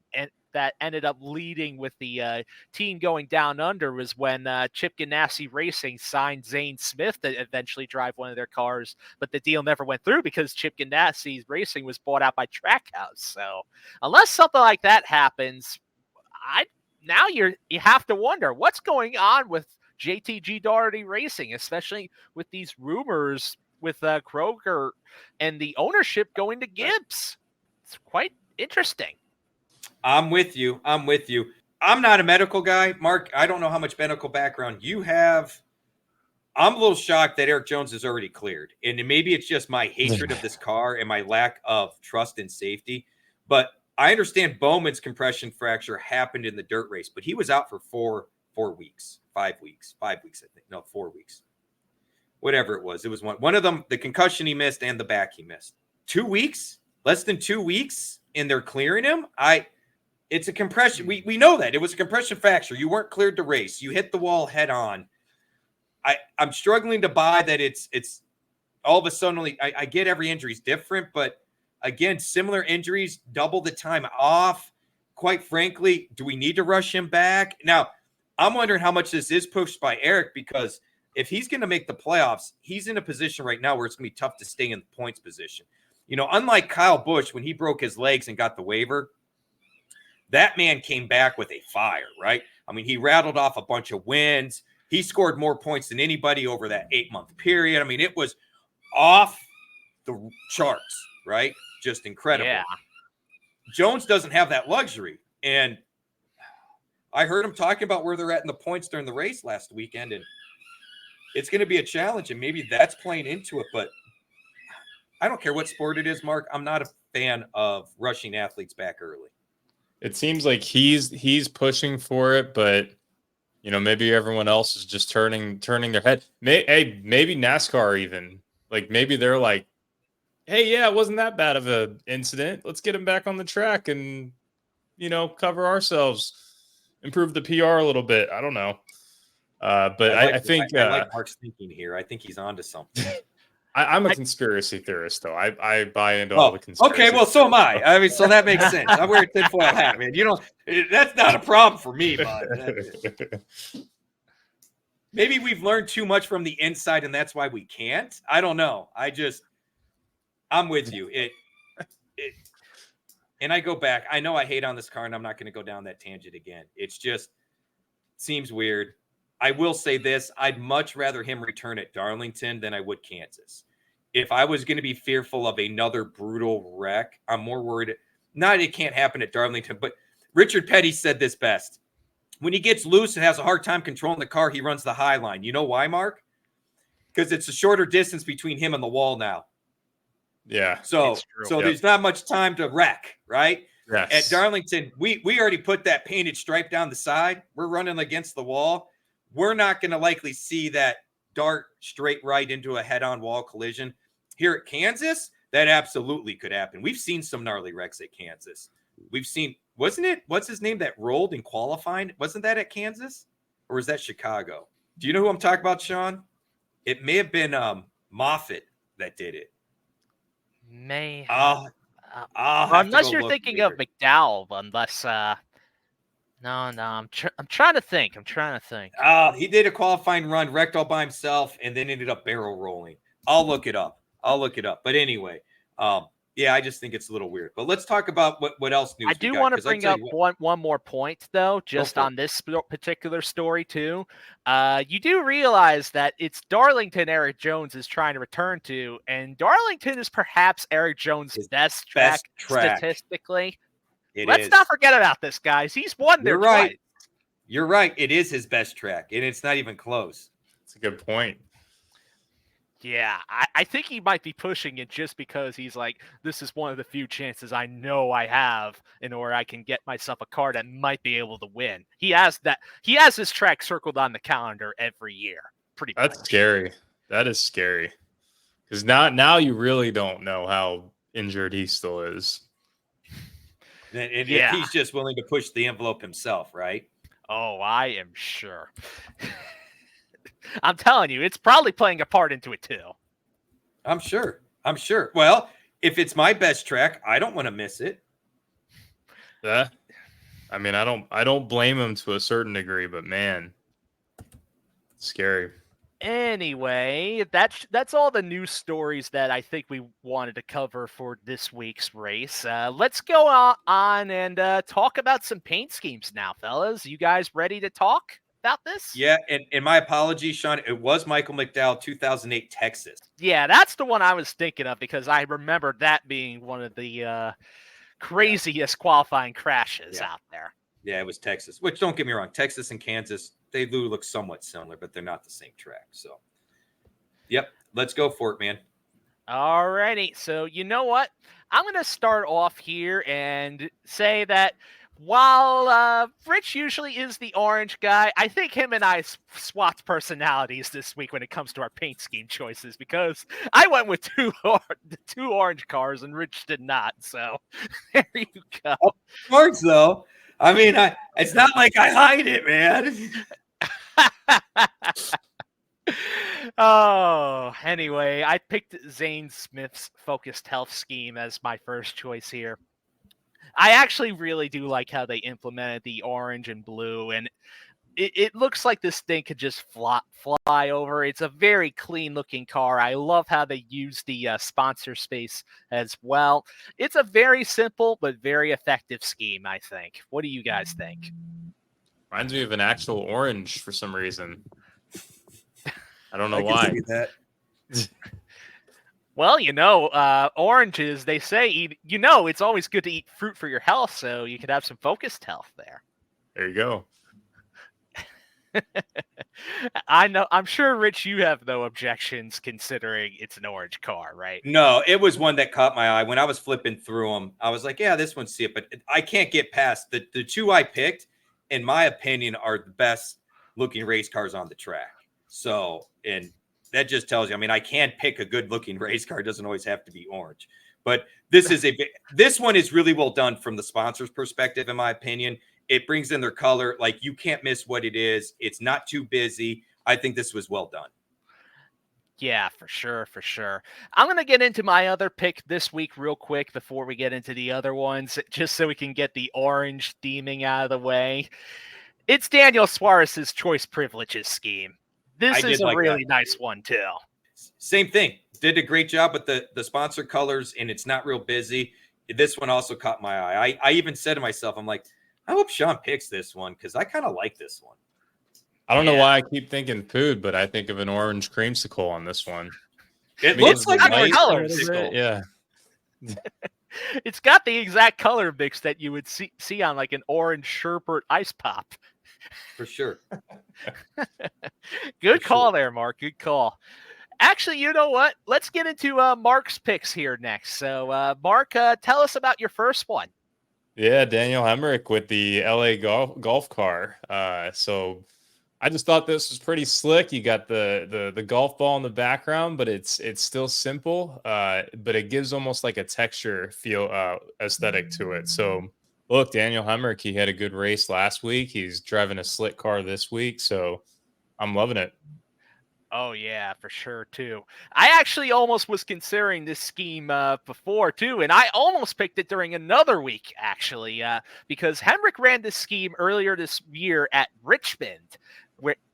that ended up leading with the team going down under was when Chip Ganassi Racing signed Zane Smith to eventually drive one of their cars, but the deal never went through because Chip Ganassi Racing was bought out by Trackhouse. So unless something like that happens, you have to wonder what's going on with JTG Daugherty Racing, especially with these rumors with Kroger and the ownership going to Gibbs. It's quite interesting. I'm with you. I'm not a medical guy. Mark, I don't know how much medical background you have. I'm a little shocked that Erik Jones is already cleared. And maybe it's just my hatred of this car and my lack of trust and safety. But I understand Bowman's compression fracture happened in the dirt race, but he was out for 4 weeks, 5 weeks, I think. No, 4 weeks. Whatever it was. It was one of them, the concussion he missed and the back he missed. 2 weeks? Less than 2 weeks, and they're clearing him? It's a compression. We know that. It was a compression fracture. You weren't cleared to race. You hit the wall head on. I'm struggling to buy that it's all of a sudden I get every injury is different, but again, similar injuries, double the time off. Quite frankly, do we need to rush him back? Now, I'm wondering how much this is pushed by Erik, because if he's going to make the playoffs, he's in a position right now where it's going to be tough to stay in the points position. You know, unlike Kyle Busch, when he broke his legs and got the waiver, that man came back with a fire, right? I mean, he rattled off a bunch of wins. He scored more points than anybody over that 8-month period. I mean, it was off the charts, right? Just incredible. Yeah. Jones doesn't have that luxury. And I heard him talking about where they're at in the points during the race last weekend, and it's going to be a challenge, and maybe that's playing into it. But I don't care what sport it is, Mark. I'm not a fan of rushing athletes back early. It seems like he's pushing for it, but you know, maybe everyone else is just turning their head. Maybe NASCAR even. Like maybe they're like, hey, yeah, it wasn't that bad of an incident. Let's get him back on the track and, you know, cover ourselves, improve the PR a little bit. I don't know. But I think I like Mark's thinking here. I think he's onto something. I'm a conspiracy theorist, though. I buy into all the conspiracy. Okay, well, so am I. I mean, so that makes sense. I'm wearing tinfoil hat, man. You know, that's not a problem for me, bud. Maybe we've learned too much from the inside, and that's why we can't. I don't know. I'm with you. And I go back. I know I hate on this car, and I'm not going to go down that tangent again. It's just seems weird. I will say this. I'd much rather him return at Darlington than I would Kansas. If I was going to be fearful of another brutal wreck, I'm more worried. Not it can't happen at Darlington, but Richard Petty said this best. When he gets loose and has a hard time controlling the car, he runs the high line. You know why, Mark? Because it's a shorter distance between him and the wall now. Yeah. So there's not much time to wreck, right? Yes. At Darlington, we already put that painted stripe down the side. We're running against the wall. We're not going to likely see that dart straight right into a head-on wall collision. Here at Kansas, that absolutely could happen. We've seen some gnarly wrecks at Kansas. We've seen, wasn't it? What's his name that rolled in qualifying? Wasn't that at Kansas? Or was that Chicago? Do you know who I'm talking about, Sean? It may have been Moffitt that did it. Unless you're thinking of McDowell, unless no, I'm trying to think. He did a qualifying run, wrecked all by himself, and then ended up barrel rolling. I'll look it up. But anyway, yeah, I just think it's a little weird. But let's talk about what else news. I do want to bring up one more point, though, just on this particular story, too. You do realize that it's Darlington Erik Jones is trying to return to, and Darlington is perhaps Erik Jones' best track statistically. Let's not forget about this, guys. He's won there twice. You're right. It is his best track, and it's not even close. That's a good point. Yeah, I think he might be pushing it just because he's like, this is one of the few chances I know I have in order I can get myself a car that might be able to win. He has this track circled on the calendar every year. Pretty much. That's scary. That is scary. Because now you really don't know how injured he still is. And he's just willing to push the envelope himself, right? Oh, I am sure. I'm telling you, it's probably playing a part into it too. I'm sure. Well, if it's my best track, I don't want to miss it. Yeah. I mean, I don't blame him to a certain degree, but man, scary. Anyway, that's all the news stories that I think we wanted to cover for this week's race. Let's go on and talk about some paint schemes now, fellas. You guys ready to talk about this? Yeah, and my apologies, Sean. It was Michael McDowell, 2008 Texas. Yeah, that's the one I was thinking of because I remember that being one of the craziest qualifying crashes out there. Yeah, it was Texas, which don't get me wrong, Texas and Kansas, they do look somewhat similar, but they're not the same track. So, yep, let's go for it, man. All righty. So, you know what? I'm going to start off here and say that while Rich usually is the orange guy, I think him and I swapped personalities this week when it comes to our paint scheme choices because I went with two orange cars and Rich did not. So, there you go. Orange, though. I mean, it's not like I hide it, man. Oh, anyway, I picked Zane Smith's focused health scheme as my first choice here. I actually really do like how they implemented the orange and blue, and it looks like this thing could just fly over. It's a very clean-looking car. I love how they use the sponsor space as well. It's a very simple but very effective scheme, I think. What do you guys think? Reminds me of an actual orange for some reason. I don't know why. Well, oranges, they say, it's always good to eat fruit for your health, so you could have some focused health there. There you go. I know. I'm sure, Rich, you have no objections considering it's an orange car, right? No, it was one that caught my eye. When I was flipping through them, I was like, yeah, this one, see it. But I can't get past the two I picked, in my opinion, are the best looking race cars on the track. So, and that just tells you, I mean, I can pick a good looking race car. It doesn't always have to be orange. But this one is really well done from the sponsor's perspective, in my opinion. It brings in their color. Like, you can't miss what it is. It's not too busy. I think this was well done. Yeah, for sure, for sure. I'm going to get into my other pick this week real quick before we get into the other ones, just so we can get the orange theming out of the way. It's Daniel Suarez's choice privileges scheme. This is a really nice one, too. Same thing. Did a great job with the sponsor colors, and it's not real busy. This one also caught my eye. I even said to myself, I'm like, I hope Sean picks this one because I kind of like this one. I don't know why I keep thinking food, but I think of an orange creamsicle on this one. It looks like a color. Yeah. It's got the exact color mix that you would see on like an orange sherbet ice pop. For sure. Good call there, Mark. Good call. Actually, you know what? Let's get into Mark's picks here next. So, Mark, tell us about your first one. Yeah, Daniel Hemrick with the LA golf car. So I just thought this was pretty slick. You got the golf ball in the background, but it's still simple. But it gives almost like a texture feel aesthetic to it. So look, Daniel Hemrick, he had a good race last week. He's driving a slick car this week, so I'm loving it. Oh, yeah, for sure, too. I actually almost was considering this scheme before, too, and I almost picked it during another week, actually, because Hemrick ran this scheme earlier this year at Richmond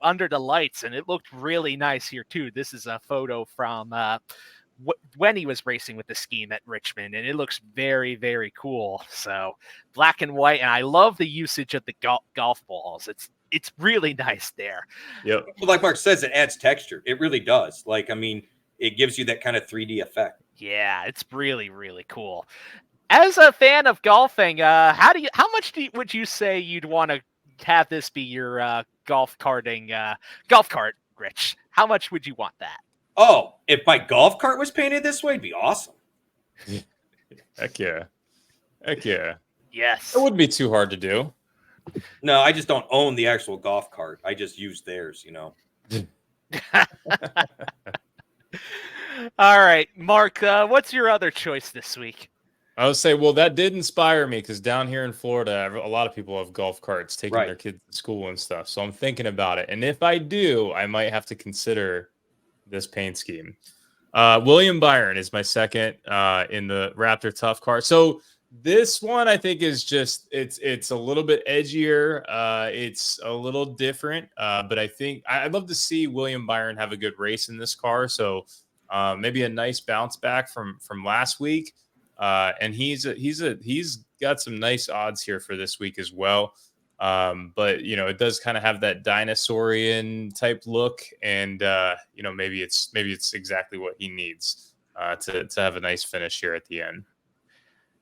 under the lights, and it looked really nice here, too. This is a photo from when he was racing with the scheme at Richmond, and it looks very, very cool. So black and white, and I love the usage of the golf balls. It's really nice there. Yep. Like Mark says, it adds texture. It really does. Like, I mean, it gives you that kind of 3D effect. Yeah, it's really, really cool. As a fan of golfing, how much would you say you'd want to have this be your golf cart, Rich? How much would you want that? Oh, if my golf cart was painted this way, it'd be awesome. Heck yeah. Heck yeah. Yes. It wouldn't be too hard to do. No, I just don't own the actual golf cart. I just use theirs, All right, Mark, what's your other choice this week? I would say, well, that did inspire me because down here in Florida, a lot of people have golf carts taking their kids to school and stuff. So I'm thinking about it. And if I do, I might have to consider this paint scheme. William Byron is my second in the Raptor Tough car. So This one I think is just it's a little bit edgier. It's a little different, but I think I'd love to see William Byron have a good race in this car. So maybe a nice bounce back from last week. And he's got some nice odds here for this week as well. But it does kind of have that dinosaurian type look, and maybe it's exactly what he needs to have a nice finish here at the end.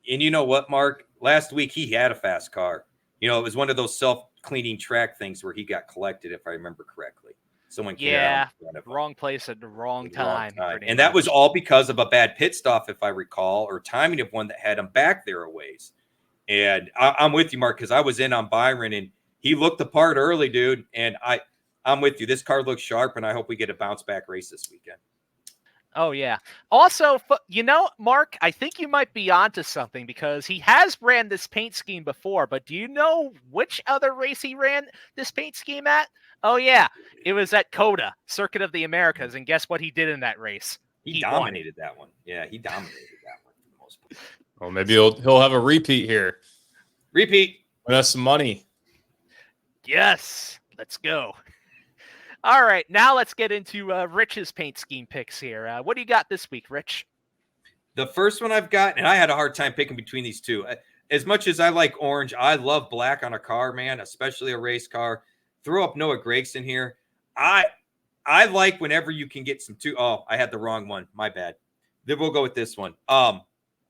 And you know what, Mark? Last week he had a fast car. It was one of those self-cleaning track things where he got collected, if I remember correctly. Someone came wrong place at the wrong time. And that was all because of a bad pit stop, if I recall, or timing of one that had him back there a ways. And I'm with you, Mark, because I was in on Byron, and he looked the part early, dude. And I'm with you. This car looks sharp, and I hope we get a bounce-back race this weekend. Oh, yeah. Also, Mark, I think you might be onto something because he has ran this paint scheme before, but do you know which other race he ran this paint scheme at? Oh, yeah. It was at COTA, Circuit of the Americas, and guess what he did in that race? He dominated that one. Yeah, he dominated that one for the most part. Well, maybe he'll have a repeat here. Repeat. Win us some money. Yes. Let's go. All right, now let's get into Rich's paint scheme picks here. What do you got this week, Rich? The first one I've got, and I had a hard time picking between these two. As much as I like orange, I love black on a car, man, especially a race car. Throw up Noah Gragson here. I like whenever you can get some two. Oh, I had the wrong one. My bad. Then we'll go with this one.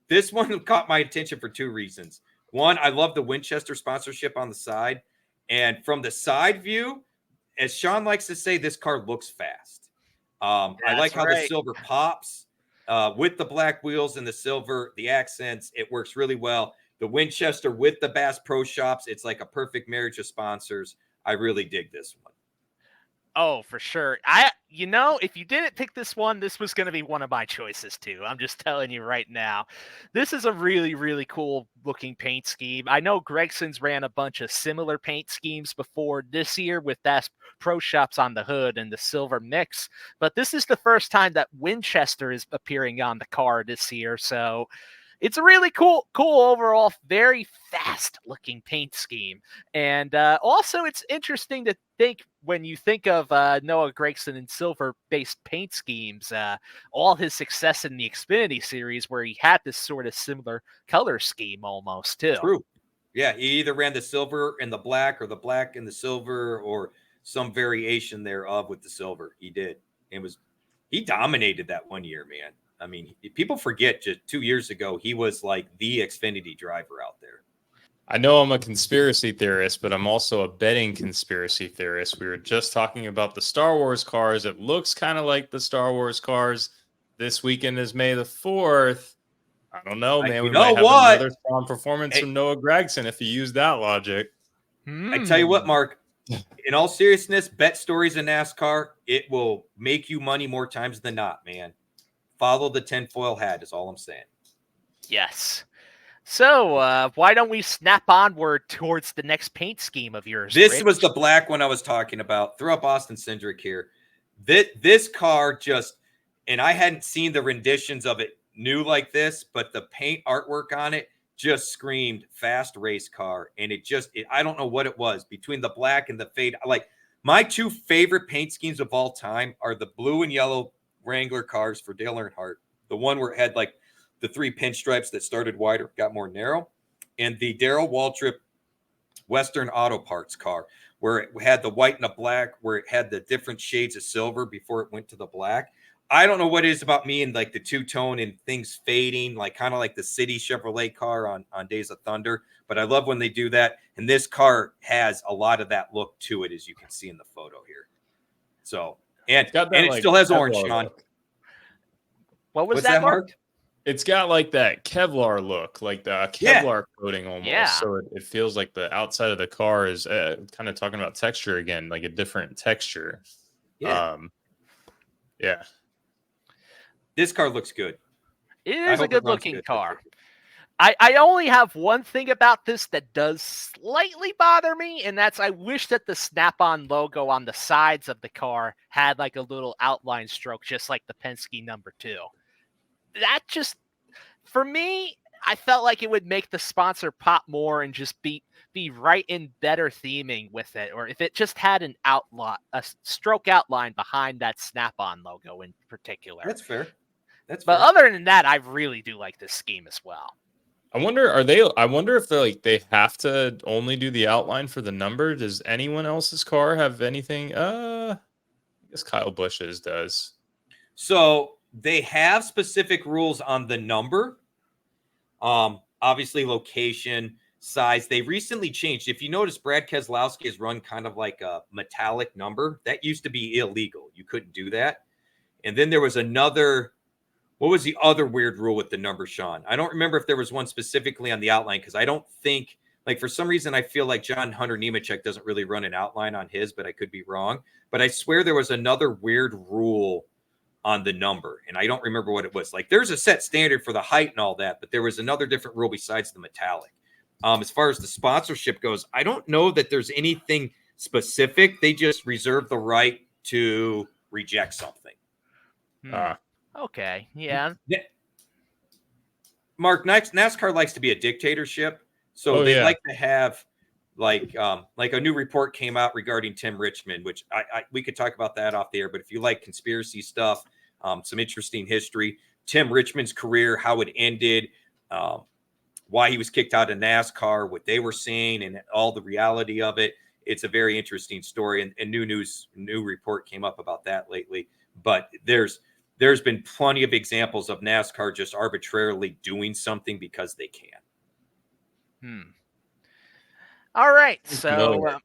This one caught my attention for two reasons. One, I love the Winchester sponsorship on the side. And from the side view, as Sean likes to say, this car looks fast. I like how the silver pops with the black wheels and the silver, the accents. It works really well. The Winchester with the Bass Pro Shops, it's like a perfect marriage of sponsors. I really dig this one. Oh, for sure. If you didn't pick this one, this was going to be one of my choices too. I'm just telling you right now. This is a really, really cool looking paint scheme. I know Gregson's ran a bunch of similar paint schemes before this year with Bass Pro Shops on the hood and the silver mix, but this is the first time that Winchester is appearing on the car this year. So it's a really cool overall, very fast-looking paint scheme. And also, it's interesting to think when you think of Noah Gragson and silver-based paint schemes, all his success in the Xfinity Series where he had this sort of similar color scheme almost, too. True. Yeah, he either ran the silver and the black or the black and the silver or some variation thereof with the silver. He did. He dominated that one year, man. I mean, people forget just 2 years ago, he was like the Xfinity driver out there. I know I'm a conspiracy theorist, but I'm also a betting conspiracy theorist. We were just talking about the Star Wars cars. It looks kind of like the Star Wars cars. This weekend is May the 4th. I don't know, man. We might have another strong performance from Noah Gragson if you use that logic. I tell you what, Mark, in all seriousness, bet stories in NASCAR, it will make you money more times than not, man. Follow the tinfoil hat is all I'm saying. Yes. So why don't we snap onward towards the next paint scheme of yours? This was the black one I was talking about. Throw up Austin Cindric here. This car just, and I hadn't seen the renditions of it new like this, but the paint artwork on it just screamed fast race car. And I don't know what it was between the black and the fade. Like my two favorite paint schemes of all time are the blue and yellow Wrangler cars for Dale Earnhardt. The one where it had like the three pinstripes that started wider, got more narrow, and the Darrell Waltrip Western Auto Parts car where it had the white and the black, where it had the different shades of silver before it went to the black. I don't know what it is about me and like the two-tone and things fading, like kind of like the City Chevrolet car on Days of Thunder, but I love when they do that. And this car has a lot of that look to it, as you can see in the photo here. So, and it still has orange, Sean. What's that, Mark? It's got like that Kevlar look, like the Kevlar coating almost. Yeah. So it feels like the outside of the car is kind of talking about texture again, like a different texture. Yeah. Yeah. This car looks good. It is a good-looking car. I only have one thing about this that does slightly bother me, and that's I wish that the Snap-on logo on the sides of the car had like a little outline stroke, just like the Penske number 2. That just, for me, I felt like it would make the sponsor pop more and just be right in better theming with it, or if it just had a stroke outline behind that Snap-on logo in particular. That's fair. But other than that, I really do like this scheme as well. I wonder if they have to only do the outline for the number. Does anyone else's car have anything? I guess Kyle Busch's does. So they have specific rules on the number. Obviously location, size. They recently changed. If you notice, Brad Keselowski has run kind of like a metallic number. That used to be illegal. You couldn't do that. And then there was another. What was the other weird rule with the number, Sean? I don't remember if there was one specifically on the outline, because I don't think, like, for some reason, I feel like John Hunter Nemechek doesn't really run an outline on his, but I could be wrong. But I swear there was another weird rule on the number, and I don't remember what it was. Like, there's a set standard for the height and all that, but there was another different rule besides the metallic. As far as the sponsorship goes, I don't know that there's anything specific. They just reserve the right to reject something. Okay, yeah. Mark, NASCAR likes to be a dictatorship, so they like to have like a new report came out regarding Tim Richmond, which we could talk about that off the air. But if you like conspiracy stuff, some interesting history, Tim Richmond's career, how it ended, why he was kicked out of NASCAR, what they were seeing, and all the reality of it. It's a very interesting story, and new report came up about that lately. But there's been plenty of examples of NASCAR just arbitrarily doing something because they can. All right. So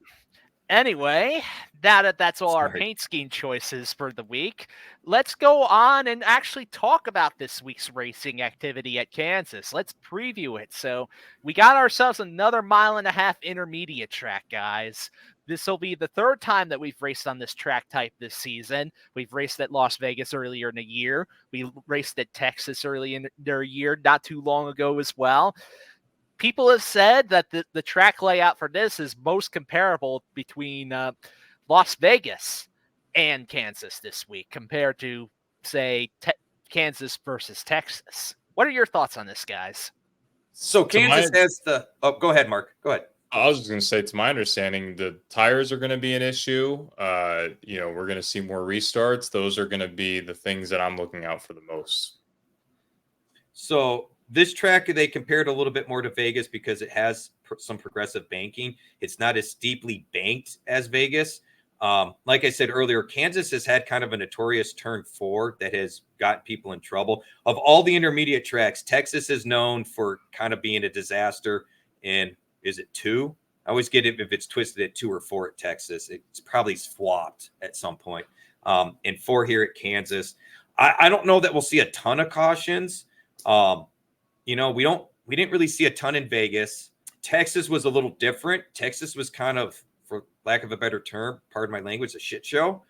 anyway, that's all our paint scheme choices for the week. Let's go on and actually talk about this week's racing activity at Kansas. Let's preview it. So we got ourselves another 1.5 mile intermediate track, guys. This will be the third time that we've raced on this track type this season. We've raced at Las Vegas earlier in the year. We raced at Texas early in the year, not too long ago as well. People have said that the track layout for this is most comparable between Las Vegas and Kansas this week compared to, say, Kansas versus Texas. What are your thoughts on this, guys? So Kansas has the – go ahead, Mark. Go ahead. I was just going to say, to my understanding, the tires are going to be an issue. We're going to see more restarts. Those are going to be the things that I'm looking out for the most. So this track, they compared a little bit more to Vegas because it has some progressive banking. It's not as steeply banked as Vegas. Like I said earlier, Kansas has had kind of a notorious turn 4 that has got people in trouble. Of all the intermediate tracks, Texas is known for kind of being a disaster. And is it 2? I always get it if it's twisted at 2 or 4 at Texas. It's probably flopped at some point. And 4 here at Kansas. I don't know that we'll see a ton of cautions. We didn't really see a ton in Vegas. Texas was a little different. Texas was kind of, for lack of a better term, pardon my language, a shit show.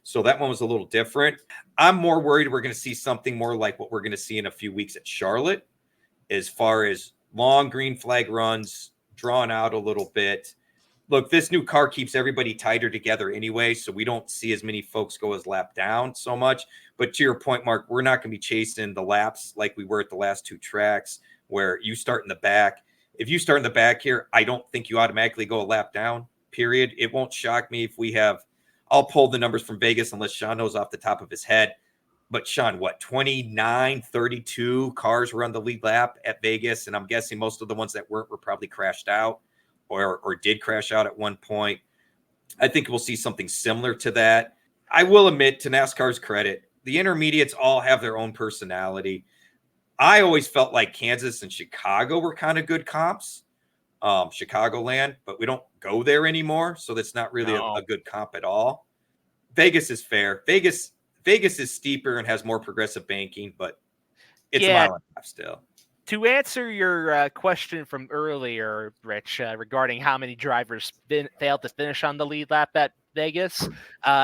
So that one was a little different. I'm more worried we're going to see something more like what we're going to see in a few weeks at Charlotte, as far as long green flag runs, drawn out a little bit. Look, this new car keeps everybody tighter together anyway, so we don't see as many folks go as lap down so much. But to your point, Mark, we're not going to be chasing the laps like we were at the last 2 tracks where you start in the back. If you start in the back here, I don't think you automatically go a lap down, period. It won't shock me if we have – I'll pull the numbers from Vegas unless Sean knows off the top of his head. But Sean, 29, 32 cars were on the lead lap at Vegas, and I'm guessing most of the ones that weren't were probably crashed out or did crash out at one point. I think we'll see something similar to that. I will admit, to NASCAR's credit, the intermediates all have their own personality. I always felt like Kansas and Chicago were kind of good comps, Chicagoland, but we don't go there anymore, so that's not really a good comp at all. Vegas is fair. Vegas is steeper and has more progressive banking, but it's a mile and a half still. To answer your question from earlier, Rich, regarding how many drivers failed to finish on the lead lap at Vegas,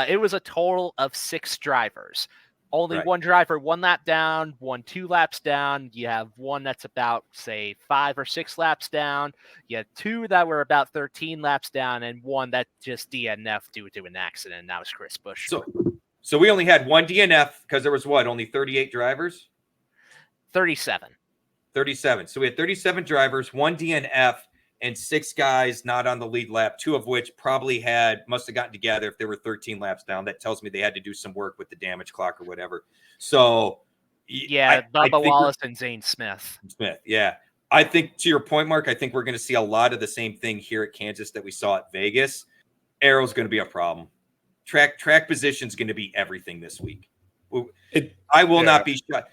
it was a total of 6 drivers. Only one driver 1 lap down, 1 2 laps down. You have one that's about, say, 5 or 6 laps down. You had 2 that were about 13 laps down, and 1 that just DNF'd due to an accident, and that was Chris Busch. So we only had 1 DNF because there was only 38 drivers? 37. 37. So we had 37 drivers, 1 DNF, and 6 guys not on the lead lap, 2 of which probably must have gotten together if they were 13 laps down. That tells me they had to do some work with the damage clock or whatever. So yeah, Bubba Wallace and Zane Smith. Yeah. I think, to your point, Mark, I think we're going to see a lot of the same thing here at Kansas that we saw at Vegas. Aero's going to be a problem. Track position is going to be everything this week. I will not be shut.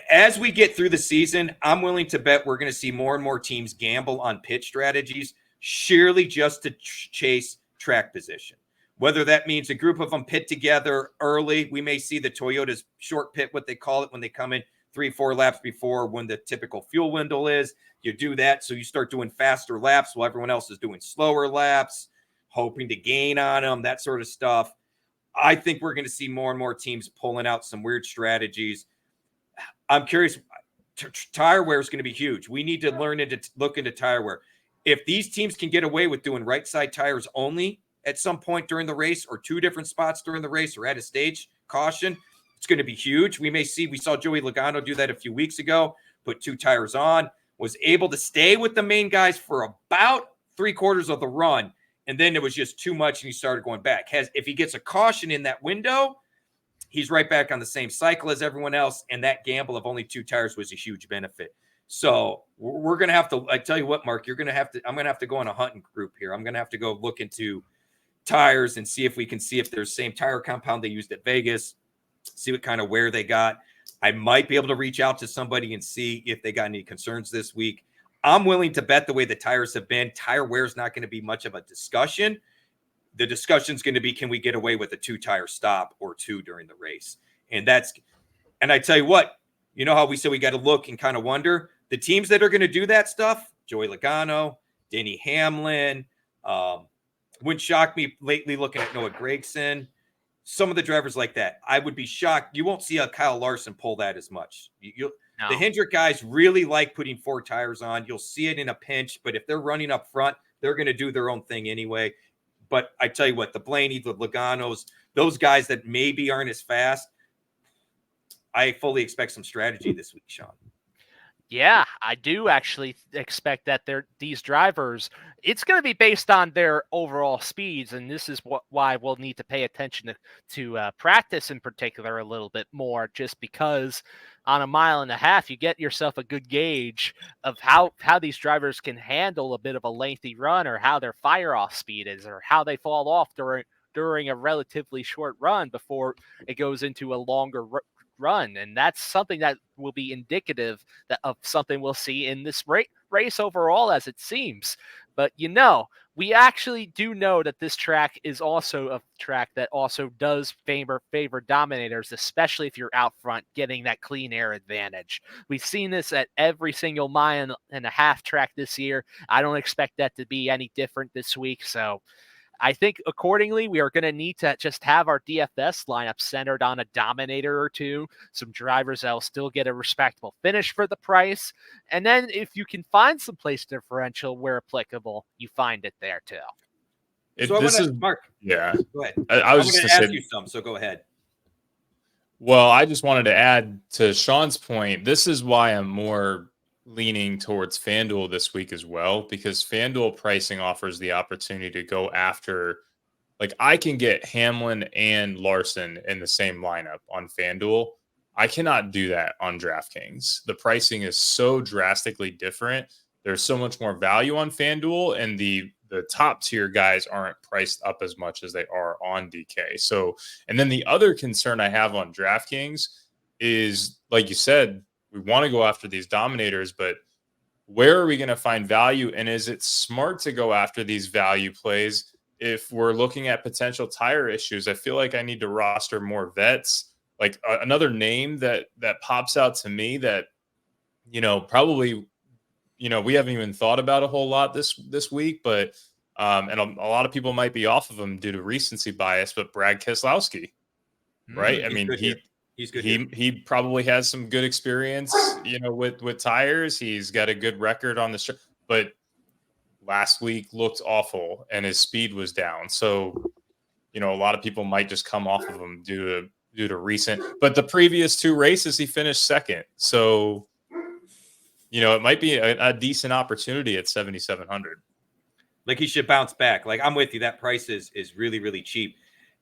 As we get through the season, I'm willing to bet we're going to see more and more teams gamble on pit strategies, surely just to chase track position. Whether that means a group of them pit together early, we may see the Toyota's short pit, what they call it, when they come in 3-4 laps before when the typical fuel window is. You do that, so you start doing faster laps while everyone else is doing slower laps, hoping to gain on them, that sort of stuff. I think we're going to see more and more teams pulling out some weird strategies. I'm curious. Tire wear is going to be huge. We need to look into tire wear. If these teams can get away with doing right side tires only at some point during the race, or 2 different spots during the race, or at a stage caution, it's going to be huge. We saw Joey Logano do that a few weeks ago, put 2 tires on, was able to stay with the main guys for about 3/4 of the run. And then it was just too much, and he started going back. If he gets a caution in that window, he's right back on the same cycle as everyone else, and that gamble of only 2 tires was a huge benefit. So we're going to have to – I tell you what, Mark, I'm going to have to go on a hunting group here. I'm going to have to go look into tires and see if we can see if there's same tire compound they used at Vegas, see what kind of wear they got. I might be able to reach out to somebody and see if they got any concerns this week. I'm willing to bet the way the tires have been, tire wear is not going to be much of a discussion. The discussion is going to be, can we get away with a 2-tire stop or 2 during the race? And I tell you what, you know how we said we got to look and kind of wonder, the teams that are going to do that stuff, Joey Logano, Denny Hamlin, wouldn't shock me lately looking at Noah Gragson, some of the drivers like that. I would be shocked. You won't see a Kyle Larson pull that as much. No. The Hendrick guys really like putting 4 tires on. You'll see it in a pinch, but if they're running up front, they're going to do their own thing anyway. But I tell you what, the Blaney, the Logano's, those guys that maybe aren't as fast, I fully expect some strategy this week, Sean. Yeah, I do actually expect that these drivers, it's going to be based on their overall speeds, and this is why we'll need to pay attention to practice in particular a little bit more, just because on a 1.5 miles, you get yourself a good gauge of how these drivers can handle a bit of a lengthy run, or how their fire-off speed is, or how they fall off during a relatively short run before it goes into a longer run. And that's something that will be indicative of something we'll see in this race overall, as it seems. But we actually do know that this track is also a track that also does favor dominators, especially if you're out front getting that clean air advantage. We've seen this at every single 1.5 mile track this year. I don't expect that to be any different this week. So I think accordingly, we are going to need to just have our DFS lineup centered on a dominator or 2, some drivers that will still get a respectable finish for the price. And then if you can find some place differential where applicable, you find it there too. Mark. Yeah. Go ahead. I was just going to ask you some, so go ahead. Well, I just wanted to add to Sean's point. This is why I'm more leaning towards FanDuel this week as well, because FanDuel pricing offers the opportunity to go after, like, I can get Hamlin and Larson in the same lineup on FanDuel. I cannot do that on DraftKings. The pricing is so drastically different. There's so much more value on FanDuel, and the top tier guys aren't priced up as much as they are on DK. So, and then the other concern I have on DraftKings is, like you said, we want to go after these dominators, but where are we going to find value? And is it smart to go after these value plays if we're looking at potential tire issues? I feel like I need to roster more vets. Like another name that pops out to me that, probably, we haven't even thought about a whole lot this week, but and a lot of people might be off of him due to recency bias, but Brad Keselowski, right? I mean, He's good. He probably has some good experience, with tires. He's got a good record on the street, but last week looked awful and his speed was down. So, a lot of people might just come off of him due to recent. But the previous 2 races, he finished second. So, it might be a decent opportunity at 7,700. Like he should bounce back. Like I'm with you. That price is really, really cheap.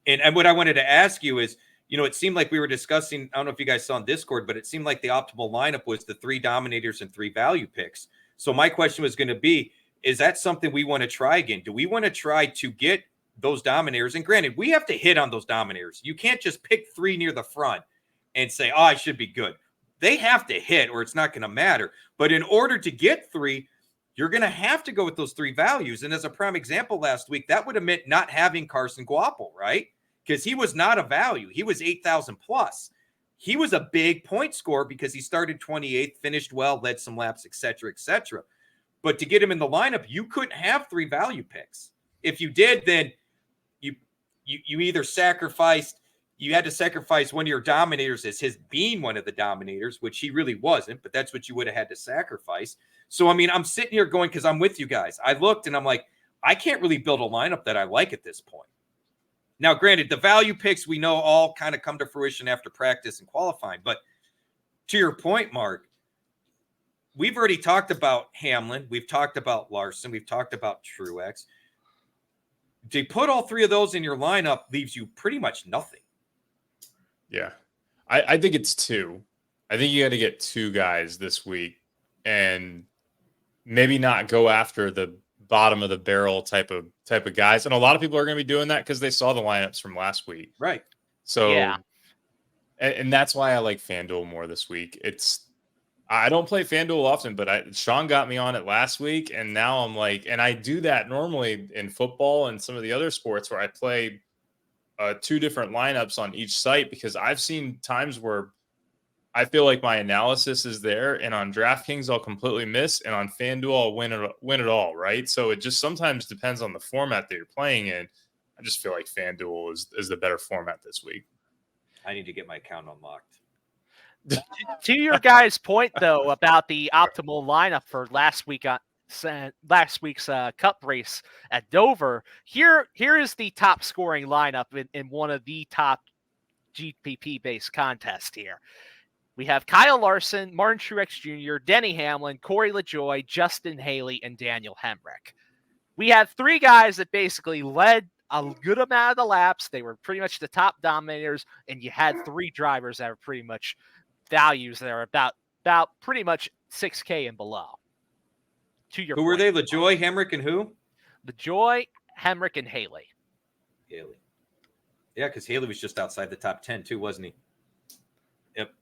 And what I wanted to ask you is, it seemed like we were discussing, I don't know if you guys saw on Discord, but it seemed like the optimal lineup was the 3 dominators and 3 value picks. So my question was going to be, is that something we want to try again? Do we want to try to get those dominators? And granted, we have to hit on those dominators. You can't just pick 3 near the front and say, I should be good. They have to hit or it's not going to matter. But in order to get 3, you're going to have to go with those 3 values. And as a prime example last week, that would have meant not having Carson Guapo, right? Because he was not a value. He was 8,000 plus. He was a big point scorer because he started 28th, finished well, led some laps, et cetera, et cetera. But to get him in the lineup, you couldn't have 3 value picks. If you did, then you either you had to sacrifice one of your dominators as his being one of the dominators, which he really wasn't, but that's what you would have had to sacrifice. So, I mean, I'm sitting here going, because I'm with you guys. I looked and I'm like, I can't really build a lineup that I like at this point. Now, granted, the value picks we know all kind of come to fruition after practice and qualifying. But to your point, Mark, we've already talked about Hamlin. We've talked about Larson. We've talked about Truex. To put all 3 of those in your lineup leaves you pretty much nothing. Yeah. I think it's 2. I think you got to get 2 guys this week and maybe not go after the bottom of the barrel type of guys. And a lot of people are going to be doing that because they saw the lineups from last week. Right. So, yeah. And that's why I like FanDuel more this week. I don't play FanDuel often, but Sean got me on it last week. And now I'm like, and I do that normally in football and some of the other sports where I play 2 different lineups on each site, because I've seen times where I feel like my analysis is there, and on DraftKings I'll completely miss, and on FanDuel I'll win it all, right? So it just sometimes depends on the format that you're playing in. I just feel like FanDuel is the better format this week. I need to get my account unlocked. To your guys' point, though, about the optimal lineup for last week's Cup race at Dover, here is the top scoring lineup in one of the top GPP-based contests here. We have Kyle Larson, Martin Truex Jr., Denny Hamlin, Corey LaJoie, Justin Haley, and Daniel Hemrick. We had 3 guys that basically led a good amount of the laps. They were pretty much the top dominators, and you had 3 drivers that were pretty much values that are about pretty much 6K and below. To your who were they? LaJoie, Hemrick, and who? LaJoie, Hemrick, and Haley. Haley. Yeah, because Haley was just outside the top 10 too, wasn't he? Yep.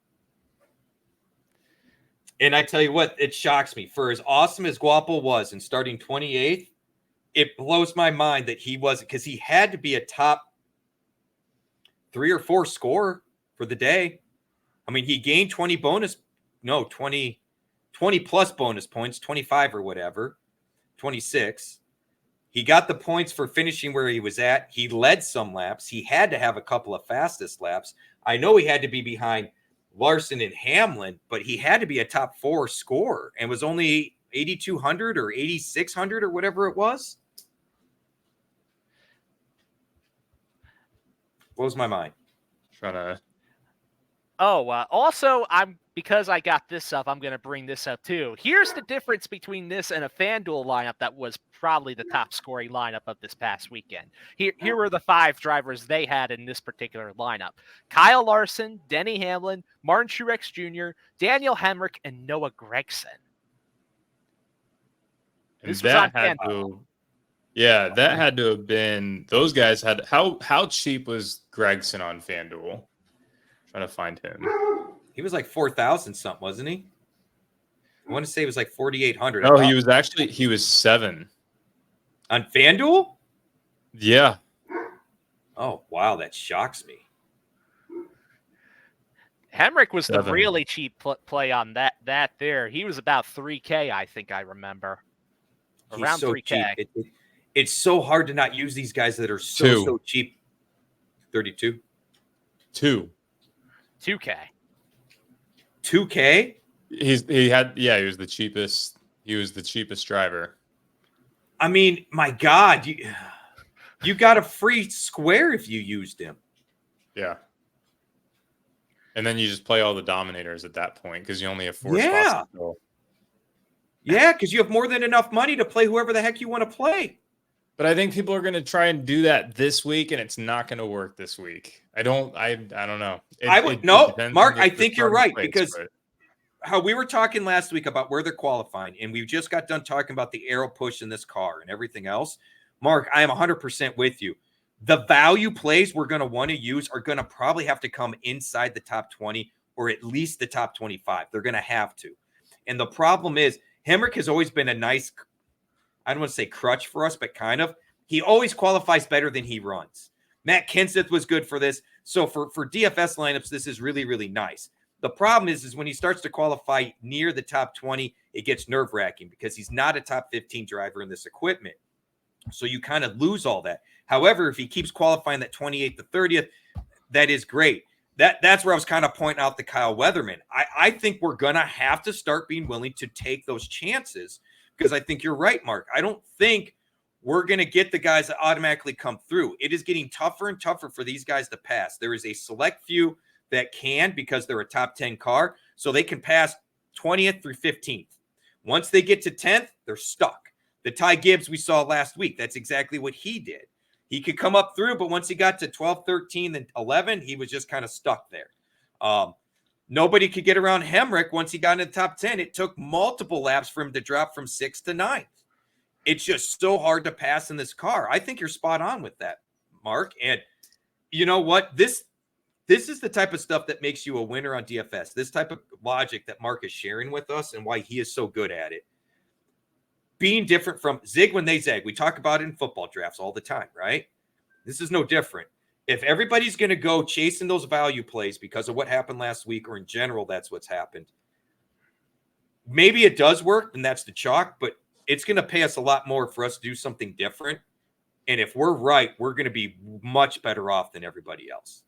And I tell you what, it shocks me. For as awesome as Guapo was in starting 28th, it blows my mind that he wasn't, because he had to be a top 3 or 4 scorer for the day. I mean, he gained 20 plus bonus points, 25 or whatever, 26. He got the points for finishing where he was at. He led some laps. He had to have a couple of fastest laps. I know he had to be behind Larson and Hamlin, but he had to be a top 4 scorer and was only 8,200 or 8,600 or whatever it was. Blows my mind. Also, because I got this up, I'm going to bring this up too. Here's the difference between this and a FanDuel lineup that was probably the top scoring lineup of this past weekend. Here were the 5 drivers they had in this particular lineup: Kyle Larson, Denny Hamlin, Martin Truex Jr., Daniel Hemrick, and Noah Gragson. And that had to have been, those guys had, how cheap was Gragson on FanDuel? Trying to find him. He was like 4,000 something, wasn't he? I want to say it was like 4,800. No, he was 7 on FanDuel. Yeah. Oh wow, that shocks me. Hemrick was the really cheap play on that there. He was about 3K, I think I remember. Around 3K. It's so hard to not use these guys that are so cheap. 32. 2K. 2K? He was the cheapest. He was the cheapest driver. I mean, my God, you got a free square if you used him. Yeah. And then you just play all the dominators at that point because you only have 4 spots to fill. Yeah, because you have more than enough money to play whoever the heck you want to play. But I think people are going to try and do that this week, and it's not going to work this week. I don't know. Mark, I think you're right, place, because how we were talking last week about where they're qualifying, and we just got done talking about the aero push in this car and everything else. Mark, I am 100% with you. The value plays we're going to want to use are going to probably have to come inside the top 20 or at least the top 25. They're going to have to. And the problem is, Hemrick has always been a nice, I don't want to say crutch for us, but kind of. He always qualifies better than he runs. Matt Kenseth was good for this. So for DFS lineups, this is really, really nice. The problem is when he starts to qualify near the top 20, it gets nerve-wracking because he's not a top 15 driver in this equipment. So you kind of lose all that. However, if he keeps qualifying that 28th to 30th, that is great. That's where I was kind of pointing out the Kyle Weatherman. I think we're going to have to start being willing to take those chances, because I think you're right, Mark. I don't think we're going to get the guys that automatically come through. It is getting tougher and tougher for these guys to pass. There is a select few that can, because they're a top 10 car, so they can pass 20th through 15th. Once they get to 10th, they're stuck. The Ty Gibbs we saw last week, that's exactly what he did. He could come up through, but once he got to 12, 13, and 11, he was just kind of stuck there. Nobody could get around Hemrick once he got in the top 10. It took multiple laps for him to drop from 6th to 9th. It's just so hard to pass in this car. I think you're spot on with that, Mark. And you know what? This is the type of stuff that makes you a winner on DFS. This type of logic that Mark is sharing with us and why he is so good at it. Being different from zig when they zag. We talk about it in football drafts all the time, right? This is no different. If everybody's going to go chasing those value plays because of what happened last week, or in general, that's what's happened, maybe it does work, and that's the chalk, but it's going to pay us a lot more for us to do something different. And if we're right, we're going to be much better off than everybody else.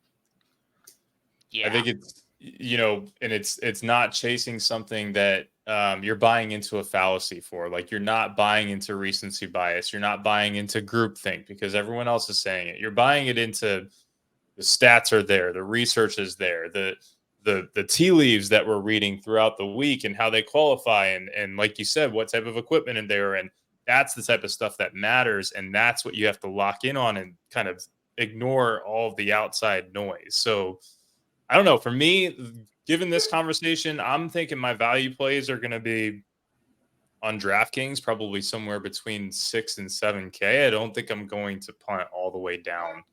Yeah. I think it's, and it's not chasing something that you're buying into a fallacy for. Like, you're not buying into recency bias. You're not buying into groupthink because everyone else is saying it. You're buying it into the stats are there, the research is there, the tea leaves that we're reading throughout the week and how they qualify, and like you said, what type of equipment in there, and that's the type of stuff that matters, and that's what you have to lock in on and kind of ignore all of the outside noise. So I don't know. For me, given this conversation, I'm thinking my value plays are going to be on DraftKings, probably somewhere between 6 and 7K. I don't think I'm going to punt all the way down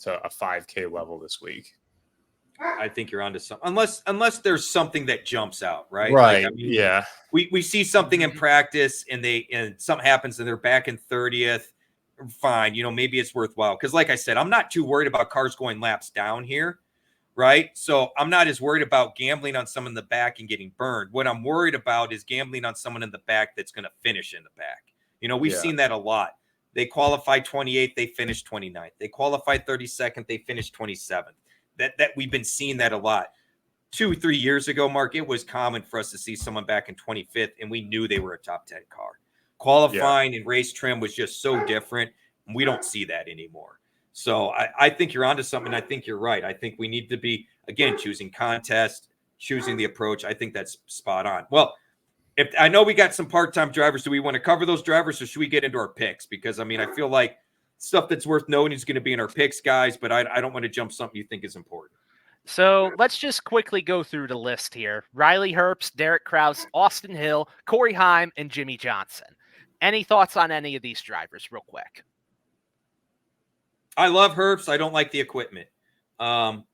to a 5K level this week. I think you're onto something, unless there's something that jumps out, right? Right. Like, I mean, yeah. We see something in practice and something happens and they're back in 30th. Fine. Maybe it's worthwhile. Because like I said, I'm not too worried about cars going laps down here. Right. So I'm not as worried about gambling on someone in the back and getting burned. What I'm worried about is gambling on someone in the back that's going to finish in the back. We've seen that a lot. They qualify 28th, they finish 29th. They qualify 32nd, they finish 27th. That we've been seeing that a lot. 2-3 years ago, Mark, it was common for us to see someone back in 25th, and we knew they were a top 10 car. Qualifying and race trim was just so different, and we don't see that anymore. So I think you're onto something. I think you're right. I think we need to be, again, choosing contest, choosing the approach. I think that's spot on. Well, if I know we got some part-time drivers, do we want to cover those drivers, or should we get into our picks? Because, I mean, I feel like stuff that's worth noting is going to be in our picks, guys, but I don't want to jump something you think is important. So let's just quickly go through the list here. Riley Herbst, Derek Kraus, Austin Hill, Corey Heim, and Jimmy Johnson. Any thoughts on any of these drivers real quick? I love Herbst. I don't like the equipment.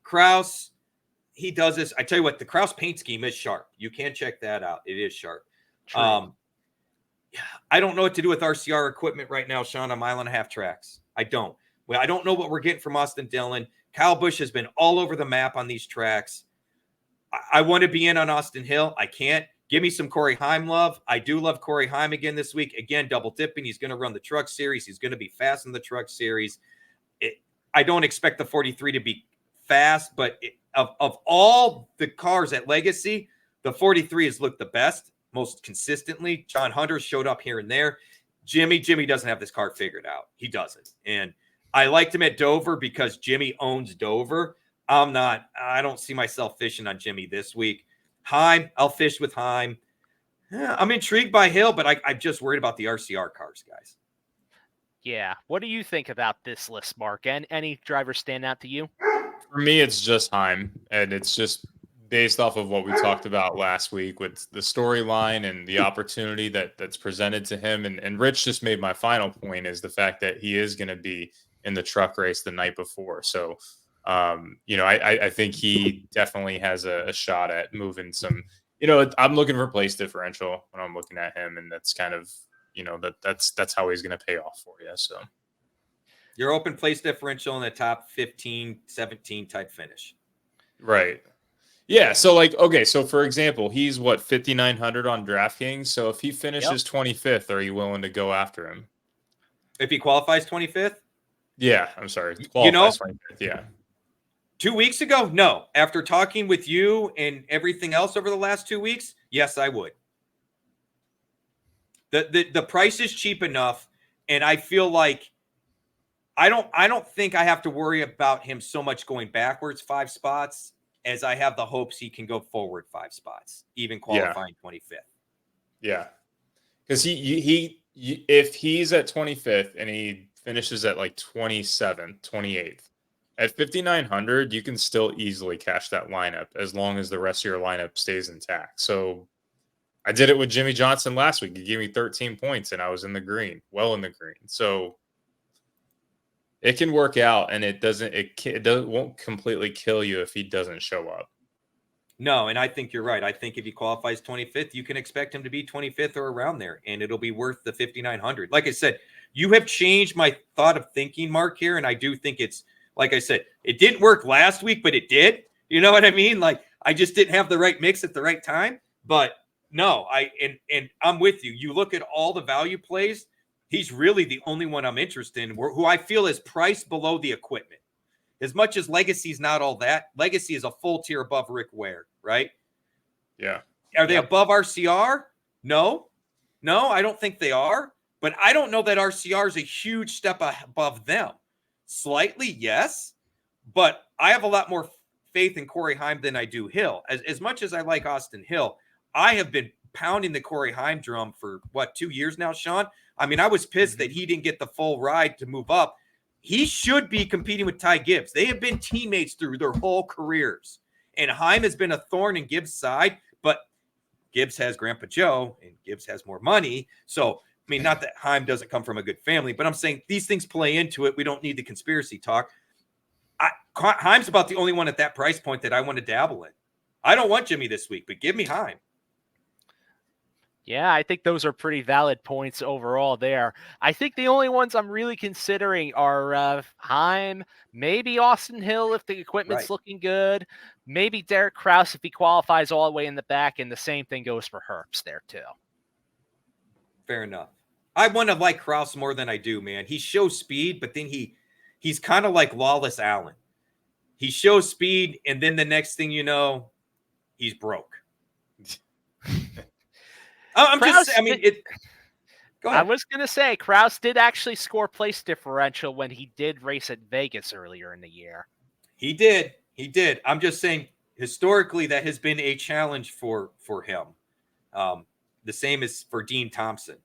Kraus, he does this. I tell you what, the Kraus paint scheme is sharp. You can check that out. It is sharp. I don't know what to do with RCR equipment right now, Sean, on 1.5 mile tracks. I don't. Well, I don't know what we're getting from Austin Dillon. Kyle Busch has been all over the map on these tracks. I want to be in on Austin Hill. I can't. Give me some Corey Heim love. I do love Corey Heim again this week. Again, double dipping. He's going to run the truck series. He's going to be fast in the truck series. I don't expect the 43 to be fast, but of all the cars at Legacy, the 43 has looked the best, most consistently. John Hunter showed up here and there. Jimmy doesn't have this car figured out. He doesn't. And I liked him at Dover because Jimmy owns Dover. I don't see myself fishing on Jimmy this week. Heim, I'll fish with Heim. Yeah, I'm intrigued by Hill, but I'm just worried about the RCR cars, guys. Yeah. What do you think about this list, Mark? And any drivers stand out to you? For me, it's just Heim, and it's just based off of what we talked about last week with the storyline and the opportunity that's presented to him. And Rich just made my final point is the fact that he is going to be in the truck race the night before. So, I think he definitely has a shot at moving some. I'm looking for place differential when I'm looking at him, and that's kind of that's how he's going to pay off for you. So. Your open place differential in the top 15, 17 type finish. Right. Yeah. So okay. So for example, he's 5,900 on DraftKings. So if he finishes 25th, are you willing to go after him? If he qualifies 25th? Yeah. I'm sorry. Qualifies 25th. Yeah. 2 weeks ago? No. After talking with you and everything else over the last 2 weeks, yes, I would. The price is cheap enough, and I feel like I don't think I have to worry about him so much going backwards 5 spots as I have the hopes he can go forward 5 spots, even qualifying 25th. Yeah. Because if he's at 25th and he finishes at 27th, 28th, at 5,900, you can still easily cash that lineup as long as the rest of your lineup stays intact. So I did it with Jimmy Johnson last week. He gave me 13 points and I was in the green, well in the green. So it can work out, and it won't completely kill you if he doesn't show up. No, and I think you're right. I think if he qualifies 25th, you can expect him to be 25th or around there, and it'll be worth the 5,900. Like I said, you have changed my thought of thinking, Mark, here, and I do think it's, like I said, it didn't work last week, but it did. You know what I mean? Like, I just didn't have the right mix at the right time. But no, and I'm with you. You look at all the value plays, he's really the only one I'm interested in, who I feel is priced below the equipment. As much as Legacy's not all that, Legacy is a full tier above Rick Ware, right? Yeah. Are they above RCR? No, I don't think they are. But I don't know that RCR is a huge step above them. Slightly, yes. But I have a lot more faith in Corey Heim than I do Hill. As much as I like Austin Hill, I have been pounding the Corey Heim drum for 2 years now, Sean? I mean, I was pissed that he didn't get the full ride to move up. He should be competing with Ty Gibbs. They have been teammates through their whole careers. And Heim has been a thorn in Gibbs' side, but Gibbs has Grandpa Joe and Gibbs has more money. So, I mean, not that Heim doesn't come from a good family, but I'm saying these things play into it. We don't need the conspiracy talk. Heim's about the only one at that price point that I want to dabble in. I don't want Jimmy this week, but give me Heim. Yeah, I think those are pretty valid points overall there. I think the only ones I'm really considering are Heim, maybe Austin Hill if the equipment's looking good, maybe Derek Kraus if he qualifies all the way in the back, and the same thing goes for Herbst there too. Fair enough. I want to like Kraus more than I do, man. He shows speed, but then he's kind of like Lawless Allen. He shows speed, and then the next thing you know, he's broke. I'm Kraus just, I mean, it. Go ahead. I was going to say, Kraus did actually score place differential when he did race at Vegas earlier in the year. He did. I'm just saying, historically, that has been a challenge for him. The same as for Dean Thompson.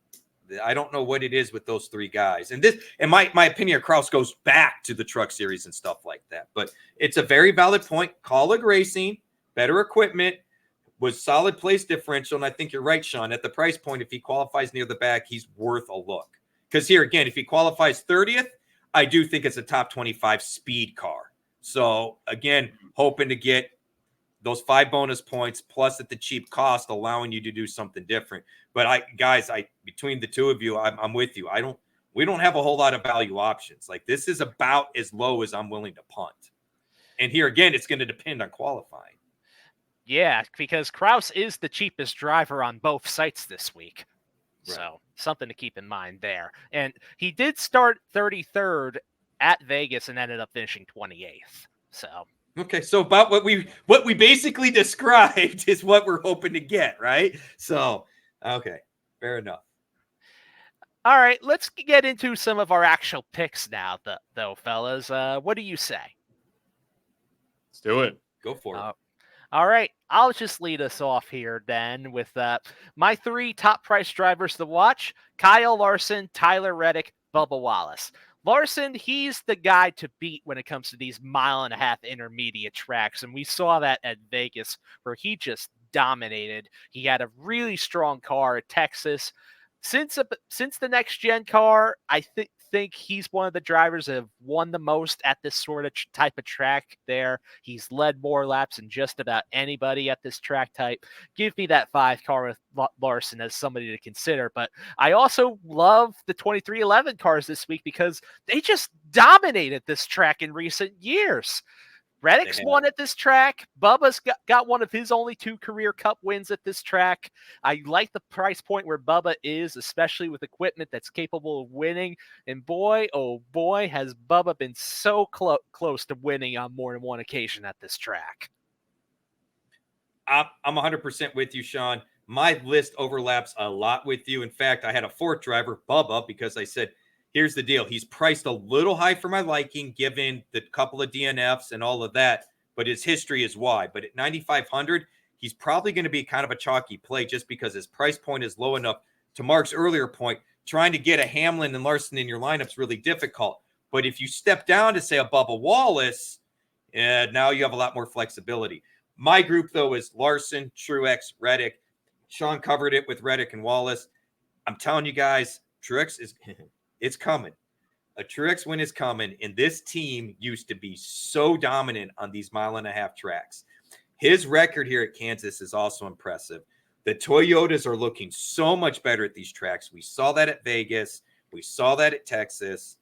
I don't know what it is with those 3 guys. And my opinion of Kraus goes back to the truck series and stuff like that. But it's a very valid point. Colleague Racing, better equipment, was solid place differential. And I think you're right, Sean. At the price point, if he qualifies near the back, he's worth a look. Because here, again, if he qualifies 30th, I do think it's a top 25 speed car. So, again, hoping to get those 5 bonus points plus at the cheap cost, allowing you to do something different. But between the two of you, I'm with you. We don't have a whole lot of value options. Like, this is about as low as I'm willing to punt. And here, again, it's going to depend on qualifying. Yeah, because Kraus is the cheapest driver on both sites this week. Right. So something to keep in mind there. And he did start 33rd at Vegas and ended up finishing 28th. So okay, so about what we basically described is what we're hoping to get, right? So, okay, fair enough. All right, let's get into some of our actual picks now, though, fellas. What do you say? Let's do it. Go for it. All right, I'll just lead us off here then with my 3 top price drivers to watch: Kyle Larson, Tyler Reddick, Bubba Wallace. Larson, he's the guy to beat when it comes to these 1.5-mile intermediate tracks, and we saw that at Vegas where he just dominated. He had a really strong car at Texas. Since the next gen car, I think he's one of the drivers that have won the most at this sort of type of track there. He's led more laps than just about anybody at this track type. Give me that 5 car with Larson as somebody to consider. But I also love the 2311 cars this week because they just dominated this track in recent years. Reddick's won at this track. Bubba's got one of his only 2 career Cup wins at this track. I like the price point where Bubba is, especially with equipment that's capable of winning. And boy, oh boy, has Bubba been so close to winning on more than one occasion at this track. I'm 100% with you, Sean. My list overlaps a lot with you. In fact, I had a 4th driver, Bubba, because I said, here's the deal. He's priced a little high for my liking, given the couple of DNFs and all of that, but his history is wide. But at 9,500, he's probably going to be kind of a chalky play just because his price point is low enough. To Mark's earlier point, trying to get a Hamlin and Larson in your lineup is really difficult. But if you step down to, say, a Bubba Wallace, now you have a lot more flexibility. My group, though, is Larson, Truex, Reddick. Sean covered it with Reddick and Wallace. I'm telling you guys, Truex is... It's coming. A Truex win is coming, and this team used to be so dominant on these 1.5-mile tracks. His record here at Kansas is also impressive. The Toyotas are looking so much better at these tracks. We saw that at Vegas. We saw that at Texas.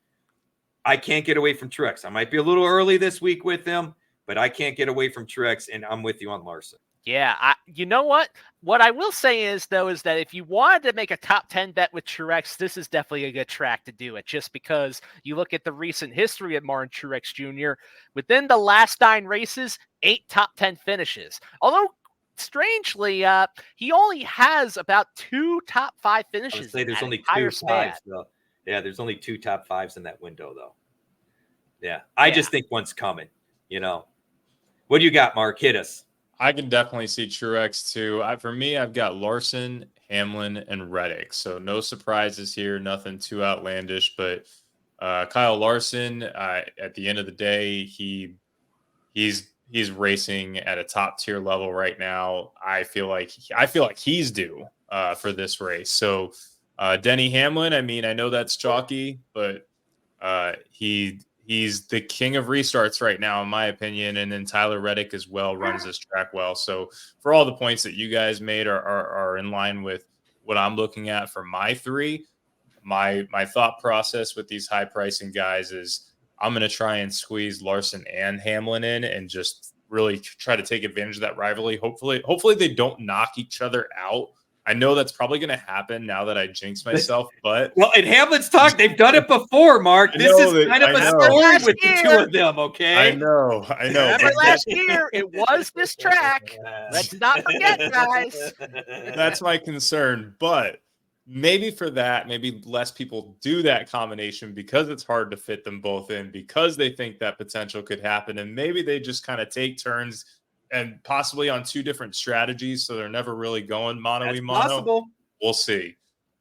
I can't get away from Truex. I might be a little early this week with him, but I can't get away from Truex, and I'm with you on Larson. Yeah, you know what? What I will say is, though, is that if you wanted to make a top 10 bet with Truex, this is definitely a good track to do it, just because you look at the recent history of Martin Truex Jr. Within the last 9 races, 8 top 10 finishes. Although, strangely, he only has about 2 top 5 finishes. I would say there's only 2 fives, though. Yeah, there's only 2 top 5s in that window, though. Yeah, I just think one's coming, you know. What do you got, Mark? Hit us. I can definitely see Truex too. For me, I've got Larson, Hamlin, and Reddick. So no surprises here, nothing too outlandish. But Kyle Larson, at the end of the day, he's racing at a top tier level right now. I feel like he's due for this race. So Denny Hamlin, I mean, I know that's chalky, but he's the king of restarts right now, in my opinion. And then Tyler Reddick as well runs this track well. So for all the points that you guys made are in line with what I'm looking at for my 3. My thought process with these high pricing guys is I'm going to try and squeeze Larson and Hamlin in and just really try to take advantage of that rivalry. Hopefully they don't knock each other out. I know that's probably going to happen now that I jinxed myself, but... Well, in Hamlin's talk, they've done it before, Mark. This is kind of a story with the 2 of them, okay? I know. Remember last year, it was this track. Let's not forget, guys. That's my concern, but maybe for that, maybe less people do that combination because it's hard to fit them both in, because they think that potential could happen, and maybe they just kind of take turns and possibly on 2 different strategies, so they're never really going mono-y mono. Possible. We'll see.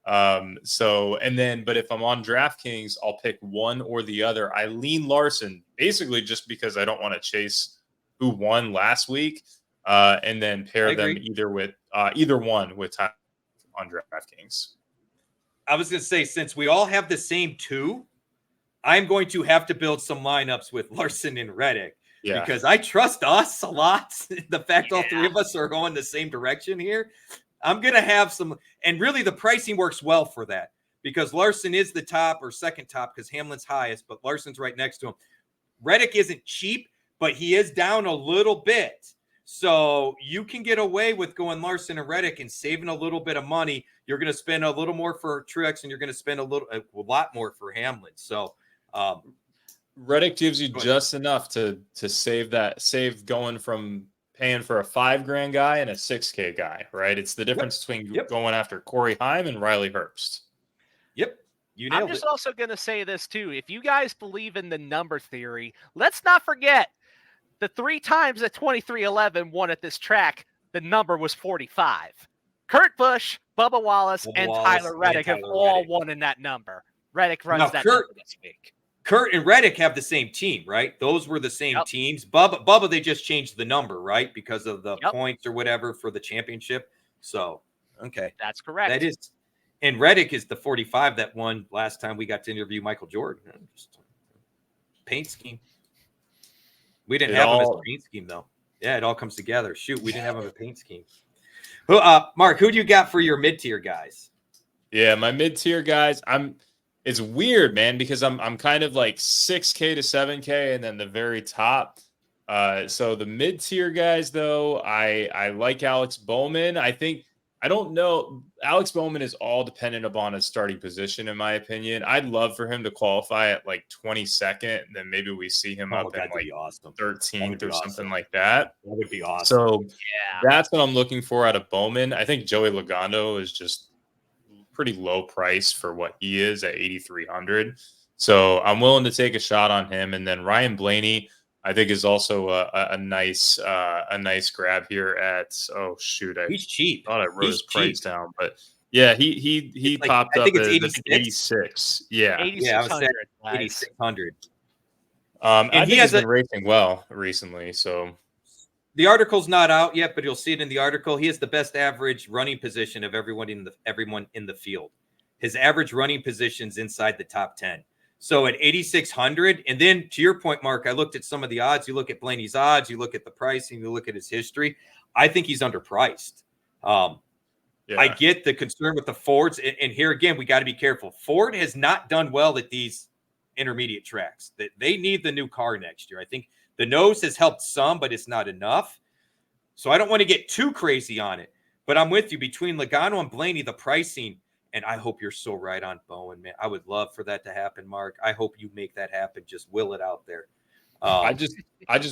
But if I'm on DraftKings, I'll pick one or the other. I lean Larson, basically just because I don't want to chase who won last week, and then pair them either one with time on DraftKings. I was going to say, since we all have the same 2, I'm going to have to build some lineups with Larson and Reddick. Yeah. Because I trust us a lot. The fact all 3 of us are going the same direction here. I'm going to have some, and really the pricing works well for that, because Larson is the top or second top because Hamlin's highest, but Larson's right next to him. Reddick isn't cheap, but he is down a little bit. So you can get away with going Larson and Reddick and saving a little bit of money. You're going to spend a little more for Truex, and you're going to spend a lot more for Hamlin. So, Reddick gives you just enough to save going from paying for a $5,000 guy and a $6,000 guy, right? It's the difference between going after Corey Heim and Riley Herbst. Yep. You nailed it. I'm just also going to say this too. If you guys believe in the number theory, let's not forget the 3 times that 2311 won at this track, the number was 45. Kurt Busch, Bubba Wallace, and Tyler Reddick have all won in that number. Reddick runs that number this week. Kurt and Reddick have the same team, right? Those were the same teams. Bubba, they just changed the number, right? Because of the points or whatever for the championship. So, okay. That's correct. That is. And Reddick is the 45 that won last time we got to interview Michael Jordan. Just paint scheme. We didn't have him as a paint scheme, though. Yeah, it all comes together. Shoot, we didn't have him as a paint scheme. Mark, who do you got for your mid-tier guys? Yeah, my mid-tier guys, it's weird, man, because I'm kind of like 6K to 7K and then the very top. So the mid-tier guys, though, I like Alex Bowman. I don't know. Alex Bowman is all dependent upon his starting position, in my opinion. I'd love for him to qualify at like 22nd, and then maybe we see him up in like 13th or something like that. That would be awesome. So that's what I'm looking for out of Bowman. I think Joey Logando is just pretty low price for what he is at 8,300. So I'm willing to take a shot on him. And then Ryan Blaney, I think, is also a nice grab here at he's cheap. I thought I wrote his price down, but yeah, he popped up at 86. Yeah, 8,600. I think he's been racing well recently. So the article's not out yet, but you'll see it in the article. He has the best average running position of everyone in the field. His average running position's inside the top 10. So at 8,600, and then to your point, Mark, I looked at some of the odds. You look at Blaney's odds, you look at the pricing, you look at his history. I think he's underpriced. I get the concern with the Fords, and here again, we got to be careful. Ford has not done well at these intermediate tracks. That they need the new car next year. I think the nose has helped some, but it's not enough. So I don't want to get too crazy on it. But I'm with you between Logano and Blaney, the pricing. And I hope you're so right on Bowen, man. I would love for that to happen, Mark. I hope you make that happen. Just will it out there. I just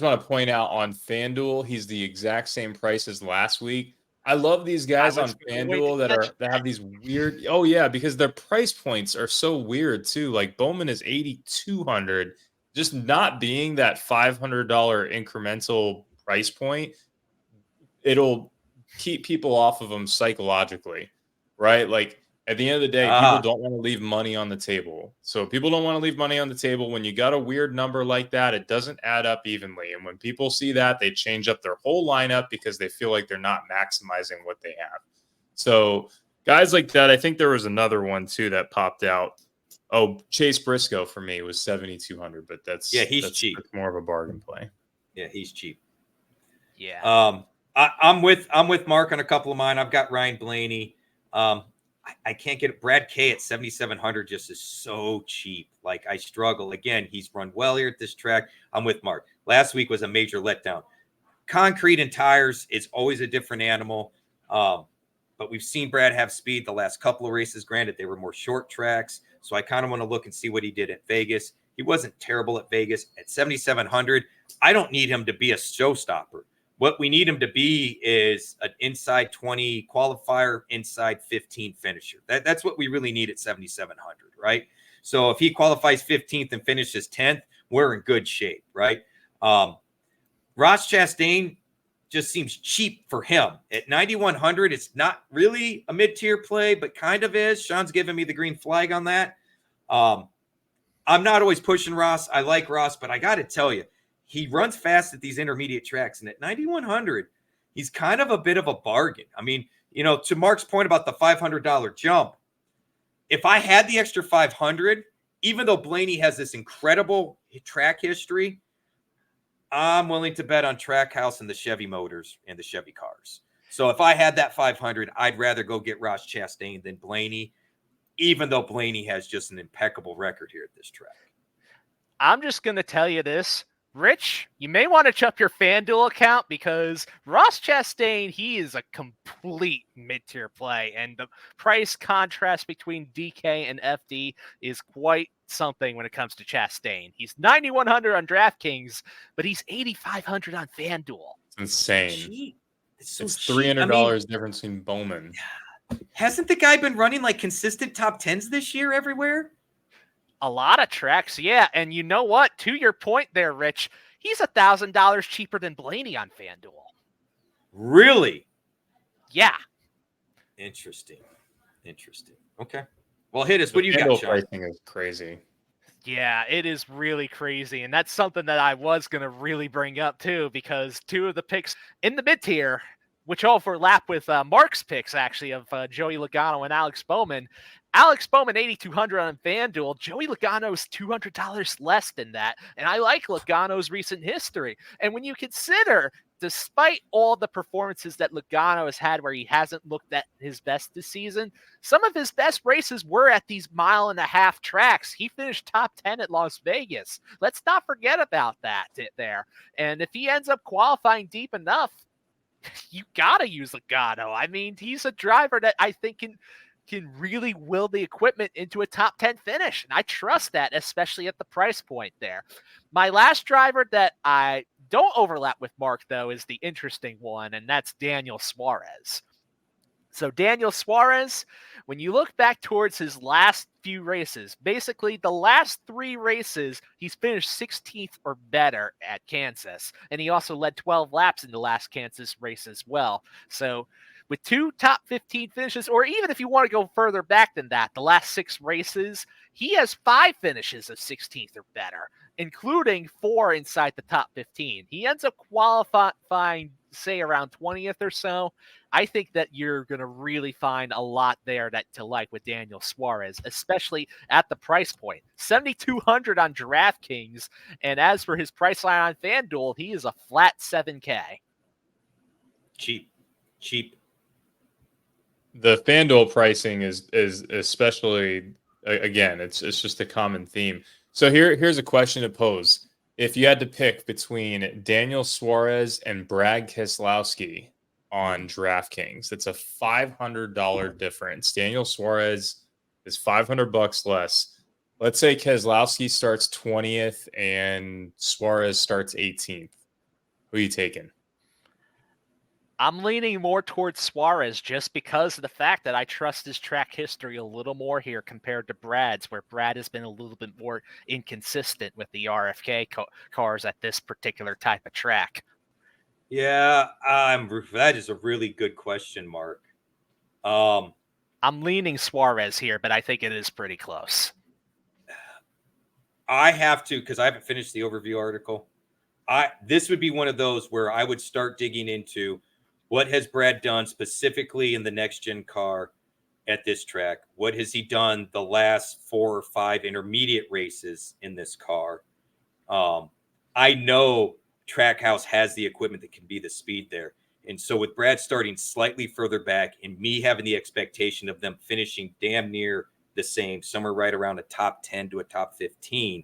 want to point out on FanDuel, he's the exact same price as last week. I love these guys on FanDuel that have these weird. Oh yeah, because their price points are so weird too. Like Bowman is 8,200, just not being that $500 incremental price point. It'll keep people off of them psychologically, right? Like. At the end of the day, people don't want to leave money on the table. So people don't want to leave money on the table. When you got a weird number like that, it doesn't add up evenly. And when people see that, they change up their whole lineup because they feel like they're not maximizing what they have. So guys like that, I think there was another one too that popped out. Oh, Chase Briscoe for me was 7,200, but that's cheap. That's more of a bargain play. Yeah, he's cheap. Yeah. I'm with Mark on a couple of mine. I've got Ryan Blaney. I can't get it. Brad K at 7,700 just is so cheap. Like I struggle. Again, he's run well here at this track. I'm with Mark. Last week was a major letdown. Concrete and tires is always a different animal. But we've seen Brad have speed the last couple of races. Granted, they were more short tracks. So I kind of want to look and see what he did at Vegas. He wasn't terrible at Vegas. At 7,700, I don't need him to be a showstopper. What we need him to be is an inside 20 qualifier, inside 15 finisher. That's what we really need at 7,700, right? So if he qualifies 15th and finishes 10th, we're in good shape, right? Ross Chastain just seems cheap for him. At 9,100, it's not really a mid-tier play, but kind of is. Sean's giving me the green flag on that. I'm not always pushing Ross. I like Ross, but I got to tell you, he runs fast at these intermediate tracks, and at 9,100, he's kind of a bit of a bargain. I mean, to Mark's point about the $500 jump, if I had the extra 500, even though Blaney has this incredible track history, I'm willing to bet on Trackhouse and the Chevy Motors and the Chevy cars. So if I had that 500, I'd rather go get Ross Chastain than Blaney, even though Blaney has just an impeccable record here at this track. I'm just going to tell you this. Rich, you may want to check your FanDuel account because Ross Chastain, he is a complete mid-tier play, and the price contrast between DK and FD is quite something when it comes to Chastain. He's 9,100 on DraftKings, but he's 8,500 on FanDuel. It's insane. Gee, it's $300 difference in Bowman. Hasn't the guy been running like consistent top 10s this year everywhere? A lot of tracks, yeah. And you know what? To your point there, Rich, he's $1,000 cheaper than Blaney on FanDuel. Really? Yeah. Interesting. Okay. Well, hit us. What do you got, FanDuel Sean? pricing is crazy. Yeah, it is really crazy. And that's something that I was going to really bring up, too, because two of the picks in the mid-tier, which overlap with Mark's picks, actually, of Joey Logano and Alex Bowman. Alex Bowman, $8,200 on FanDuel. Joey Logano's $200 less than that. And I like Logano's recent history. And when you consider, despite all the performances that Logano has had where he hasn't looked at his best this season, some of his best races were at these 1.5-mile tracks. He finished top 10 at Las Vegas. Let's not forget about that there. And if he ends up qualifying deep enough, you got to use Logano. I mean, he's a driver that I think can really will the equipment into a top 10 finish. And I trust that, especially at the price point there. My last driver that I don't overlap with Mark, though, is the interesting one, and that's Daniel Suarez. So Daniel Suarez, when you look back towards his last few races, basically the last 3 races, he's finished 16th or better at Kansas. And he also led 12 laps in the last Kansas race as well. So with 2 top 15 finishes, or even if you want to go further back than that, the last 6 races, he has 5 finishes of 16th or better, including 4 inside the top 15. He ends up qualifying, say, around 20th or so. I think that you're going to really find a lot there to like with Daniel Suarez, especially at the price point. $7,200 on DraftKings, and as for his price line on FanDuel, he is a flat $7K. Cheap. The FanDuel pricing is especially, again, it's just a common theme. So here's a question to pose. If you had to pick between Daniel Suarez and Brad Keselowski on DraftKings, it's a $500 difference. Daniel Suarez is $500 less. Let's say Keselowski starts 20th and Suarez starts 18th. Who are you taking? I'm leaning more towards Suarez just because of the fact that I trust his track history a little more here compared to Brad's, where Brad has been a little bit more inconsistent with the RFK cars at this particular type of track. Yeah, that is a really good question, Mark. I'm leaning Suarez here, but I think it is pretty close. I have to, because I haven't finished the overview article. This would be one of those where I would start digging into what has Brad done specifically in the next-gen car at this track. What has he done the last 4 or 5 intermediate races in this car? I know Trackhouse has the equipment that can be the speed there. And so with Brad starting slightly further back and me having the expectation of them finishing damn near the same, somewhere right around a top 10 to a top 15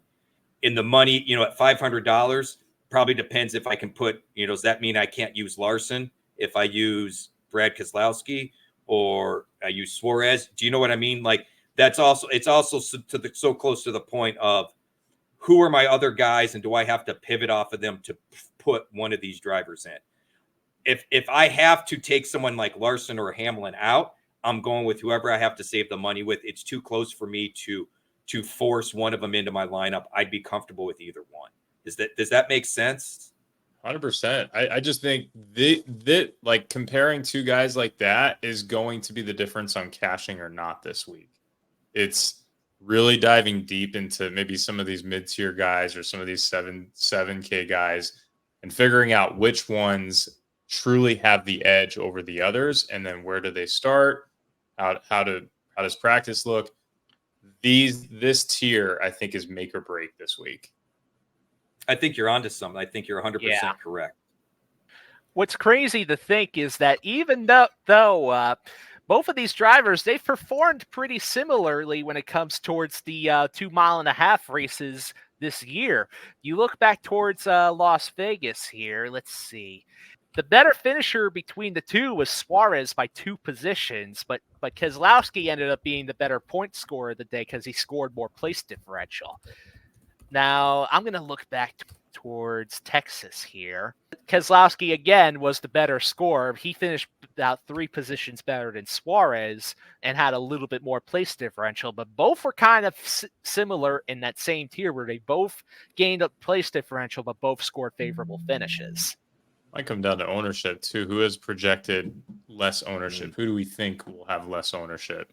in the money, at $500, probably depends if I can put, does that mean I can't use Larson if I use Brad Keselowski or I use Suarez? Do you know what I mean? Like it's also so close to the point of who are my other guys and do I have to pivot off of them to put one of these drivers in? If I have to take someone like Larson or Hamlin out, I'm going with whoever I have to save the money with. It's too close for me to force one of them into my lineup. I'd be comfortable with either one. Does that make sense? 100%. I just think that like comparing 2 guys like that is going to be the difference on cashing or not this week. It's really diving deep into maybe some of these mid-tier guys or some of these 7K guys and figuring out which ones truly have the edge over the others, and then where do they start? How does practice look? This tier, I think, is make or break this week. I think you're onto something. I think you're 100% correct. What's crazy to think is that even though both of these drivers, they've performed pretty similarly when it comes towards the 2.5-mile races this year. You look back towards Las Vegas here. Let's see. The better finisher between the two was Suarez by 2 positions, but Keselowski ended up being the better point scorer of the day because he scored more place differential. Now, I'm going to look back towards Texas here. Keselowski, again, was the better scorer. He finished about 3 positions better than Suarez and had a little bit more place differential, but both were kind of similar in that same tier where they both gained a place differential, but both scored favorable finishes. Might come down to ownership too. Who has projected less ownership? Who do we think will have less ownership?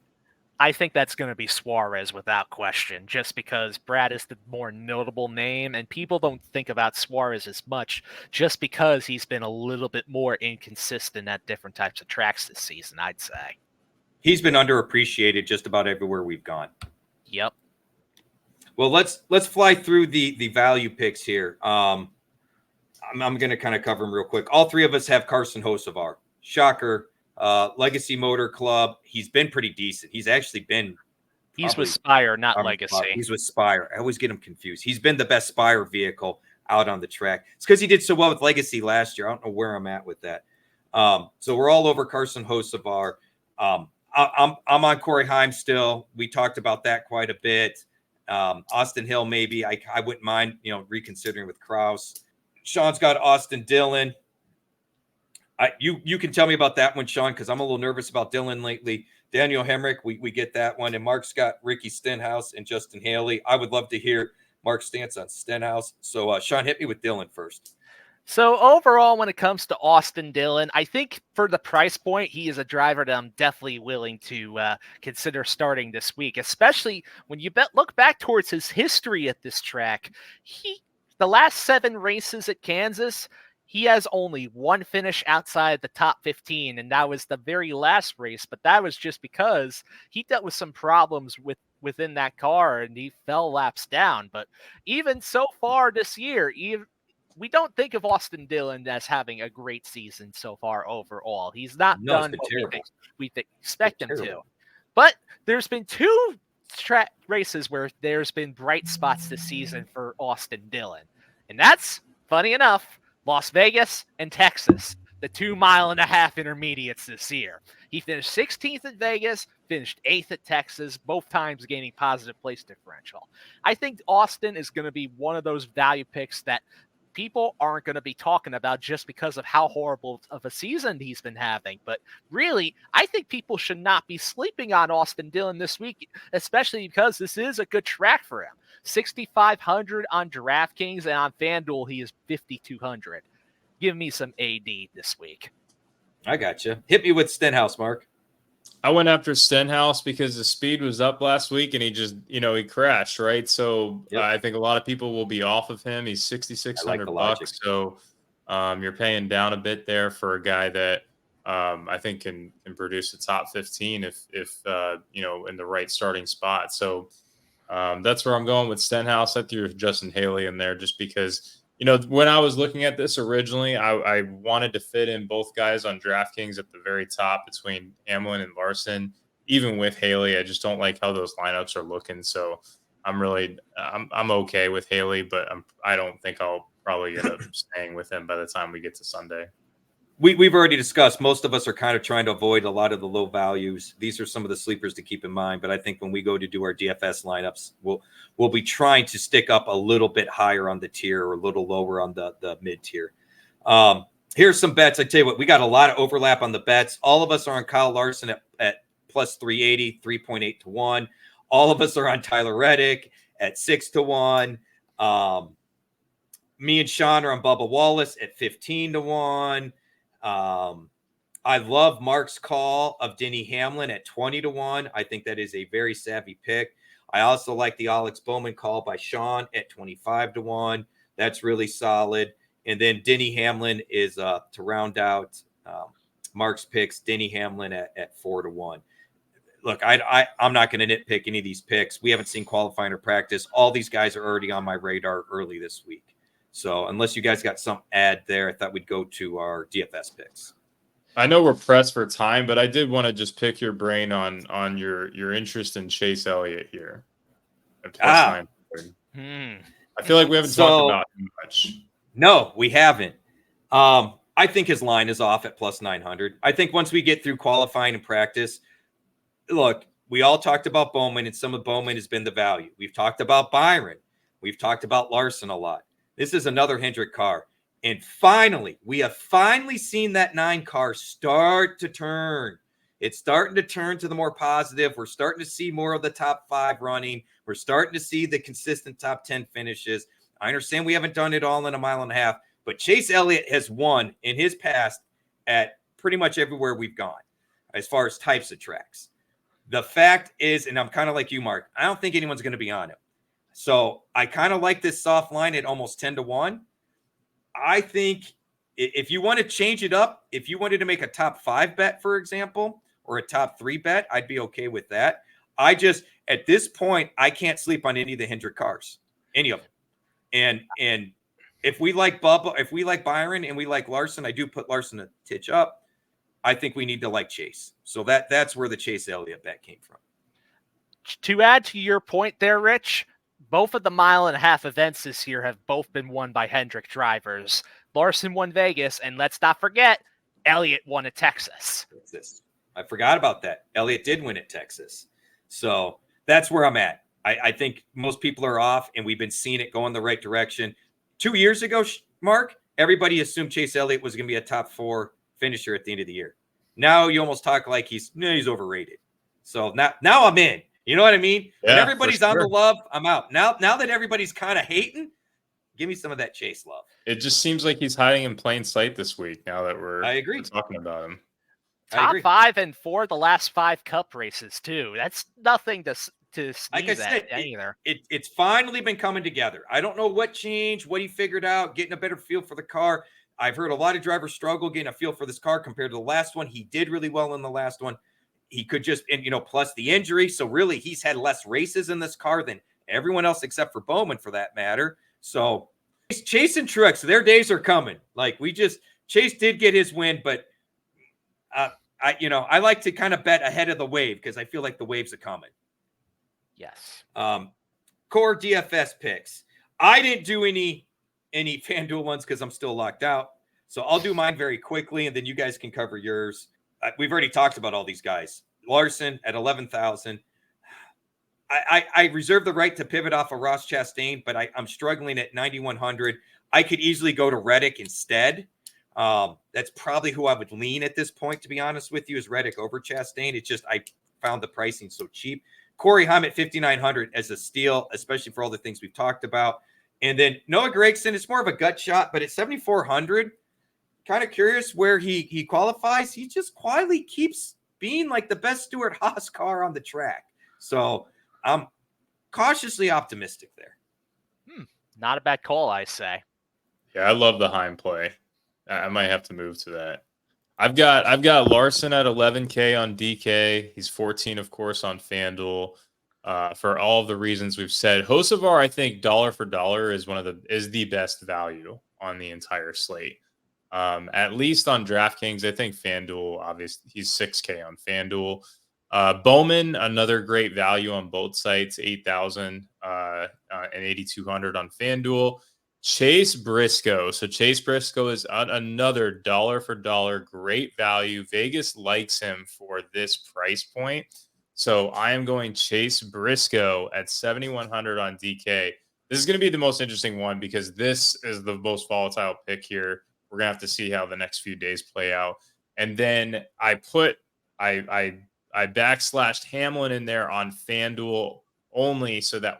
I think that's going to be Suarez without question, just because Brad is the more notable name, and people don't think about Suarez as much just because he's been a little bit more inconsistent at different types of tracks this season, I'd say. He's been underappreciated just about everywhere we've gone. Yep. Well, let's fly through the value picks here. I'm going to kind of cover them real quick. All 3 of us have Carson Hocevar. Shocker. Legacy Motor Club. He's been pretty decent. He's actually been. He's with Spire, not Legacy. He's with Spire. I always get him confused. He's been the best Spire vehicle out on the track. It's because he did so well with Legacy last year. I don't know where I'm at with that. So we're all over Carson Hocevar. I'm on Corey Haim still. We talked about that quite a bit. Austin Hill, maybe. I wouldn't mind, reconsidering with Kraus. Sean's got Austin Dillon. You can tell me about that one, Sean, because I'm a little nervous about Dillon lately. Daniel Hemrick, we get that one. And Mark's got Ricky Stenhouse and Justin Haley. I would love to hear Mark's stance on Stenhouse. So, Sean, hit me with Dillon first. So overall, when it comes to Austin Dillon, I think for the price point, he is a driver that I'm definitely willing to consider starting this week, especially when you look back towards his history at this track. The last 7 races at Kansas, he has only 1 finish outside the top 15, and that was the very last race, but that was just because he dealt with some problems within that car, and he fell laps down. But even so far this year, we don't think of Austin Dillon as having a great season so far overall. He's not done what we expect him to. But there's been 2 track races where there's been bright spots this season for Austin Dillon, and that's, funny enough, Las Vegas and Texas, the 2.5-mile intermediates this year. He finished 16th at Vegas, finished 8th at Texas, both times gaining positive place differential. I think Austin is going to be one of those value picks that people aren't going to be talking about just because of how horrible of a season he's been having. But really, I think people should not be sleeping on Austin Dillon this week, especially because this is a good track for him. 6,500 on DraftKings, and on FanDuel, he is 5,200. Give me some AD this week. I got you. Hit me with Stenhouse, Mark. I went after Stenhouse because the speed was up last week and he just, he crashed, right? So yep. I think a lot of people will be off of him. He's $6,600. So you're paying down a bit there for a guy that I think can produce a top 15 if in the right starting spot. So that's where I'm going with Stenhouse. I threw Justin Haley in there just because, when I was looking at this originally, I wanted to fit in both guys on DraftKings at the very top between Hamlin and Larson. Even with Haley, I just don't like how those lineups are looking. So I'm okay with Haley, but I don't think I'll probably end up staying with him by the time we get to Sunday. We've already discussed, most of us are kind of trying to avoid a lot of the low values. These are some of the sleepers to keep in mind. But I think when we go to do our DFS lineups, we'll be trying to stick up a little bit higher on the tier or a little lower on the mid tier. Here's some bets. I tell you what, we got a lot of overlap on the bets. All of us are on Kyle Larson at plus 380, 3.8 to 1. All of us are on Tyler Reddick at 6 to 1. Me and Sean are on Bubba Wallace at 15 to 1. I love Mark's call of Denny Hamlin at 20 to 1. I think that is a very savvy pick. I also like the Alex Bowman call by Sean at 25 to 1. That's really solid. And then Denny Hamlin is to round out Mark's picks. Denny Hamlin at 4 to 1. Look, I'm not going to nitpick any of these picks. We haven't seen qualifying or practice. All these guys are already on my radar early this week. So unless you guys got some add there, I thought we'd go to our DFS picks. I know we're pressed for time, but I did want to just pick your brain on your interest in Chase Elliott here. I feel like we haven't talked about him much. No, we haven't. I think his line is off at plus 900. I think once we get through qualifying and practice, look, we all talked about Bowman, and some of Bowman has been the value. We've talked about Byron. We've talked about Larson a lot. This is another Hendrick car. And finally, we have finally seen that 9 car start to turn. It's starting to turn to the more positive. We're starting to see more of the top 5 running. We're starting to see the consistent top 10 finishes. I understand we haven't done it all in a mile and a half, but Chase Elliott has won in his past at pretty much everywhere we've gone as far as types of tracks. The fact is, and I'm kind of like you, Mark, I don't think anyone's going to be on it. So I kind of like this soft line at almost 10-1. I think if you want to change it up, if you wanted to make a top 5 bet, for example, or a top 3 bet, I'd be okay with that. I just, at this point, I can't sleep on any of the Hendrick cars, any of them. And if we like Bubba, if we like Byron and we like Larson, I do put Larson a titch up. I think we need to like Chase. So that's where the Chase Elliott bet came from. To add to your point there, Rich, both of the mile and a half events this year have both been won by Hendrick drivers. Larson won Vegas, and let's not forget, Elliott won at Texas. I forgot about that. Elliott did win at Texas. So that's where I'm at. I think most people are off, and we've been seeing it go in the right direction. 2 years ago, Mark, everybody assumed Chase Elliott was going to be a top 4 finisher at the end of the year. Now you almost talk like he's overrated. So now I'm in. You know what I mean? Yeah, when everybody's on the love, I'm out. Now that everybody's kind of hating, give me some of that Chase love. It just seems like he's hiding in plain sight this week now that we're talking about him. Top 5 and 4 the last 5 Cup races, too. That's nothing to sneeze like I said, at either. It's finally been coming together. I don't know what changed, what he figured out, getting a better feel for the car. I've heard a lot of drivers struggle getting a feel for this car compared to the last one. He did really well in the last one. He could just, and plus the injury. So really, he's had less races in this car than everyone else except for Bowman, for that matter. So Chase and Truex, their days are coming. Chase did get his win, but I like to kind of bet ahead of the wave because I feel like the waves are coming. Yes. Core DFS picks. I didn't do any FanDuel ones because I'm still locked out. So I'll do mine very quickly, and then you guys can cover yours. We've already talked about all these guys. Larson at 11,000. I reserve the right to pivot off of Ross Chastain, but I'm struggling at 9,100. I could easily go to Reddick instead. That's probably who I would lean at this point, to be honest with you, is Reddick over Chastain. It's just I found the pricing so cheap. Corey Heim at 5,900 as a steal, especially for all the things we've talked about. And then Noah Gragson, it's more of a gut shot, but at 7,400, kind of curious where he qualifies. He just quietly keeps being like the best Stewart-Haas car on the track. So I'm cautiously optimistic there. Not a bad call, I say. Yeah, I love the Heim play. I might have to move to that. I've got Larson at 11K on DK. He's 14, of course, on FanDuel. For all of the reasons we've said, Hocevar, I think dollar for dollar is the best value on the entire slate. At least on DraftKings, I think FanDuel, obviously, he's 6K on FanDuel. Bowman, another great value on both sites, 8,000 and 8,200 on FanDuel. Chase Briscoe. So Chase Briscoe is another dollar for dollar great value. Vegas likes him for this price point. So I am going Chase Briscoe at 7,100 on DK. This is going to be the most interesting one because this is the most volatile pick here. We're going to have to see how the next few days play out. And then I backslashed Hamlin in there on FanDuel only so that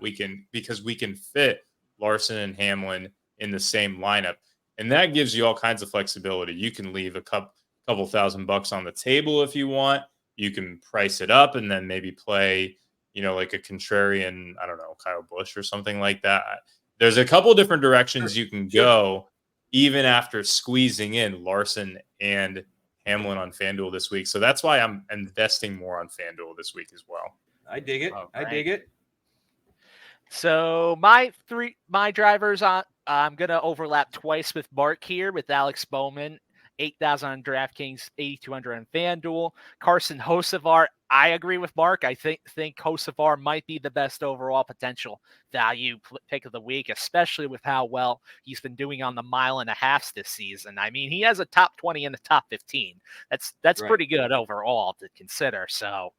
because we can fit Larson and Hamlin in the same lineup. And that gives you all kinds of flexibility. You can leave a couple $1,000 on the table if you want. You can price it up and then maybe play, like a contrarian, I don't know, Kyle Busch or something like that. There's a couple different directions you can go even after squeezing in Larson and Hamlin on FanDuel this week. So that's why I'm investing more on FanDuel this week as well. I dig it. Oh, I dig it. So my drivers I'm going to overlap twice with Mark here with Alex Bowman, 8,000 on DraftKings, 8,200 on FanDuel. Carson Hocevar, I agree with Mark. I think Hocevar might be the best overall potential value pick of the week, especially with how well he's been doing on the mile and a half this season. I mean, he has a top 20 and a top 15. That's right. Pretty good overall to consider. So,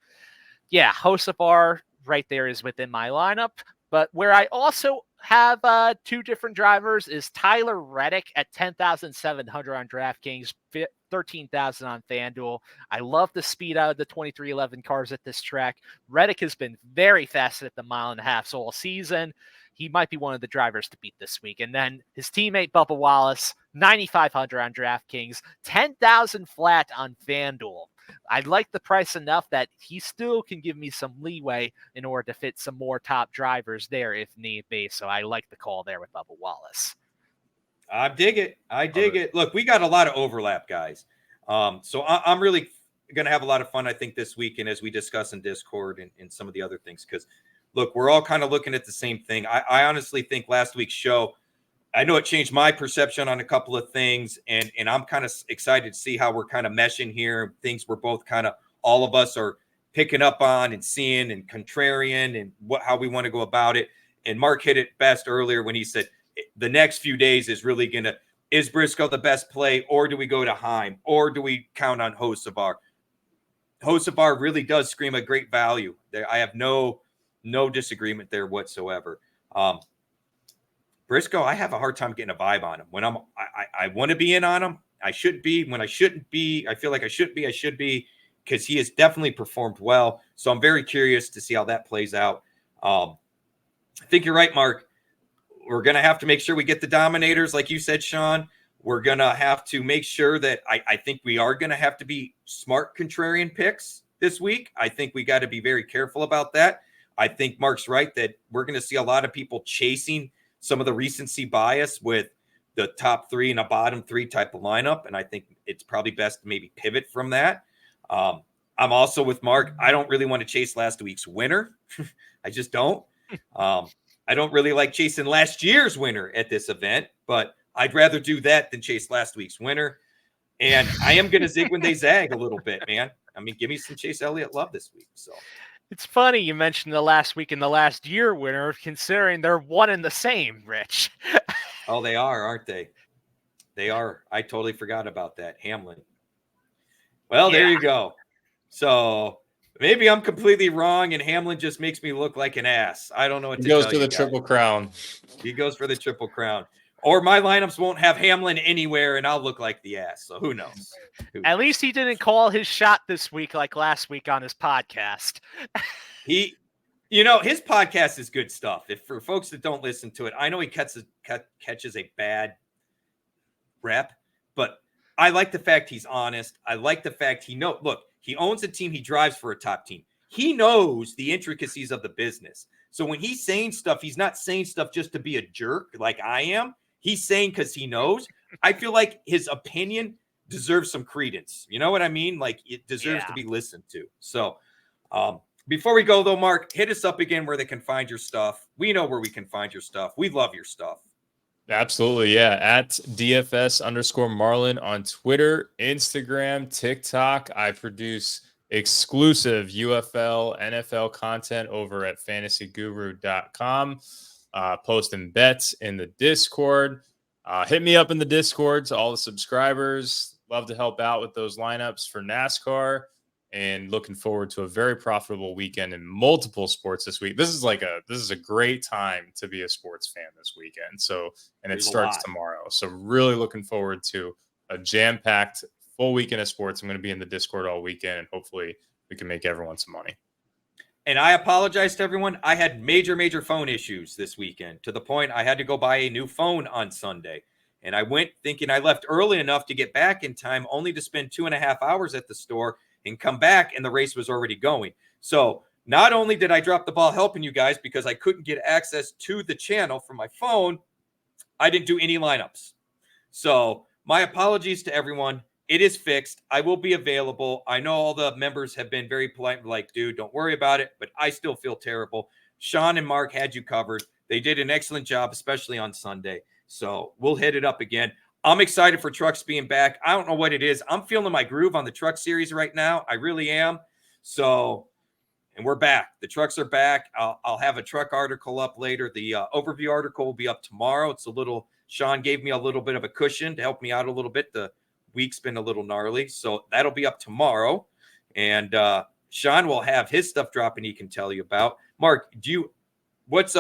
yeah, Hocevar right there is within my lineup. But where I also have two different drivers is Tyler Reddick at 10,700 on DraftKings, 13,000 on FanDuel. I love the speed out of the 2311 cars at this track. Reddick has been very fast at the 1.5 miles all season. He might be one of the drivers to beat this week. And then his teammate Bubba Wallace, 9,500 on DraftKings, 10,000 flat on FanDuel. I like the price enough that he still can give me some leeway in order to fit some more top drivers there if need be. So I like the call there with Bubba Wallace. I dig it. I dig it. Look, we got a lot of overlap, guys. So I'm really going to have a lot of fun, I think, this weekend as we discuss in Discord and some of the other things. Because, look, we're all kind of looking at the same thing. I honestly think last week's show, I know it changed my perception on a couple of things, and I'm kind of excited to see how we're kind of meshing here. Things we're both kind of, all of us are picking up on and seeing and contrarian and how we want to go about it. And Mark hit it best earlier when he said the next few days is really going to, is Briscoe the best play, or do we go to Heim, or do we count on Hocevar? Hocevar really does scream a great value. I have no disagreement there whatsoever. Briscoe, I have a hard time getting a vibe on him. When I want to be in on him, I should be. When I shouldn't be, I feel like I should be, because he has definitely performed well. So I'm very curious to see how that plays out. I think you're right, Mark. We're going to have to make sure we get the dominators, like you said, Sean. We're going to have to make sure that I think we are going to have to be smart contrarian picks this week. I think we got to be very careful about that. I think Mark's right that we're going to see a lot of people chasing some of the recency bias with the top three and a bottom three type of lineup. And I think it's probably best to maybe pivot from that. I'm also with Mark. I don't really want to chase last week's winner. I just don't. I don't really like chasing last year's winner at this event, but I'd rather do that than chase last week's winner. And I am going to zig when they zag a little bit, man. I mean, give me some Chase Elliott love this week. So it's funny you mentioned the last week and the last year winner, considering they're one and the same, Rich. Oh, they are, aren't they? They are. I totally forgot about that. Hamlin. Well, there you go. So maybe I'm completely wrong, and Hamlin just makes me look like an ass. I don't know what to tell you. He goes for the Triple Crown. He goes for the Triple Crown. Or my lineups won't have Hamlin anywhere, and I'll look like the ass. So who knows? At least he didn't call his shot this week like last week on his podcast. His podcast is good stuff. If for folks that don't listen to it, I know he catches a bad rep, but I like the fact he's honest. I like the fact he owns a team. He drives for a top team. He knows the intricacies of the business. So when he's saying stuff, he's not saying stuff just to be a jerk like I am. He's saying because he knows. I feel like his opinion deserves some credence. You know what I mean? Like it deserves to be listened to. So before we go, though, Mark, hit us up again where they can find your stuff. We know where we can find your stuff. We love your stuff. Absolutely, yeah. At DFS_Marlin on Twitter, Instagram, TikTok. I produce exclusive UFL, NFL content over at FantasyGuru.com. Posting bets in the Discord. Hit me up in the Discord to all the subscribers. Love to help out with those lineups for NASCAR. And looking forward to a very profitable weekend in multiple sports this week. This is a great time to be a sports fan this weekend. So, and it starts tomorrow. So really looking forward to a jam-packed full weekend of sports. I'm going to be in the Discord all weekend, and hopefully we can make everyone some money. And I apologize to everyone. I had major phone issues this weekend to the point I had to go buy a new phone on Sunday. And I went thinking I left early enough to get back in time, only to spend 2.5 hours at the store and come back, and the race was already going. So not only did I drop the ball helping you guys because I couldn't get access to the channel from my phone, I didn't do any lineups. So my apologies to everyone. It is fixed. I will be available. I know all the members have been very polite, like, dude, don't worry about it, but I still feel terrible. Sean and Mark had you covered. They did an excellent job, especially on Sunday. So we'll hit it up again. I'm excited for trucks being back. I don't know what it is. I'm feeling my groove on the truck series right now. I really am. So, and we're back. The trucks are back. I'll have a truck article up later. The overview article will be up tomorrow. Sean gave me a little bit of a cushion to help me out a little bit. The week's been a little gnarly. So that'll be up tomorrow. And Sean will have his stuff dropping he can tell you about. Mark, what's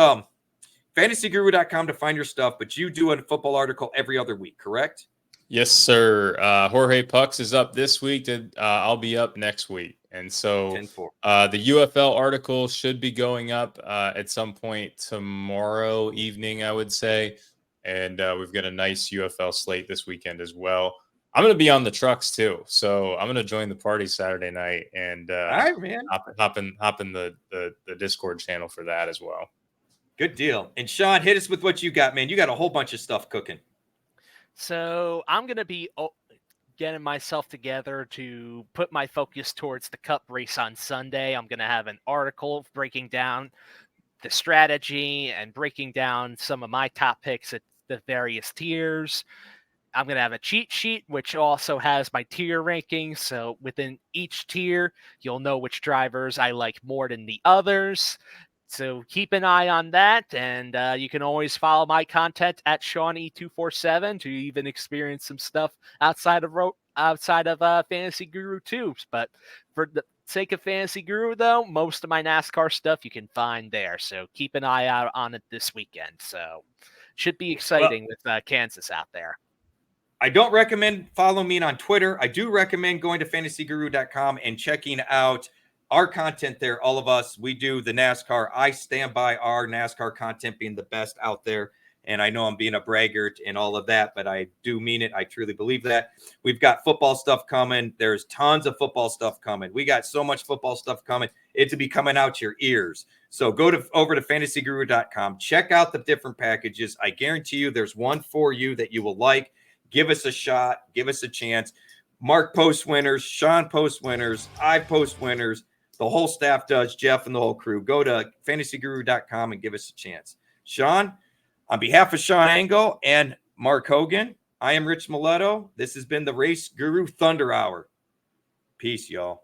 FantasyGuru.com to find your stuff, but you do a football article every other week, correct? Yes, sir. Jorge Pucks is up this week. I'll be up next week. And so 10-4. the UFL article should be going up at some point tomorrow evening, I would say. And we've got a nice UFL slate this weekend as well. I'm going to be on the trucks too. So I'm going to join the party Saturday night and all right, man. hop in the Discord channel for that as well. Good deal. And Sean, hit us with what you got, man. You got a whole bunch of stuff cooking. So I'm going to be getting myself together to put my focus towards the Cup race on Sunday. I'm going to have an article breaking down the strategy and breaking down some of my top picks at the various tiers. I'm going to have a cheat sheet, which also has my tier rankings. So within each tier, you'll know which drivers I like more than the others. So keep an eye on that, and you can always follow my content at Shawnee247 to even experience some stuff outside of Fantasy Guru too. But for the sake of Fantasy Guru, though, most of my NASCAR stuff you can find there. So keep an eye out on it this weekend. So should be exciting with Kansas out there. I don't recommend following me on Twitter. I do recommend going to FantasyGuru.com and checking out our content there. All of us, we do the NASCAR. I stand by our NASCAR content being the best out there. And I know I'm being a braggart and all of that, but I do mean it. I truly believe that. We've got football stuff coming. There's tons of football stuff coming. We got so much football stuff coming. It's to be coming out your ears. So go over to FantasyGuru.com. Check out the different packages. I guarantee you there's one for you that you will like. Give us a shot. Give us a chance. Mark posts winners. Sean posts winners. I post winners. The whole staff does, Jeff and the whole crew. Go to FantasyGuru.com and give us a chance. Sean, on behalf of Sean Engel and Mark Hogan, I am Rich Maletto. This has been the Race Guru Thunder Hour. Peace, y'all.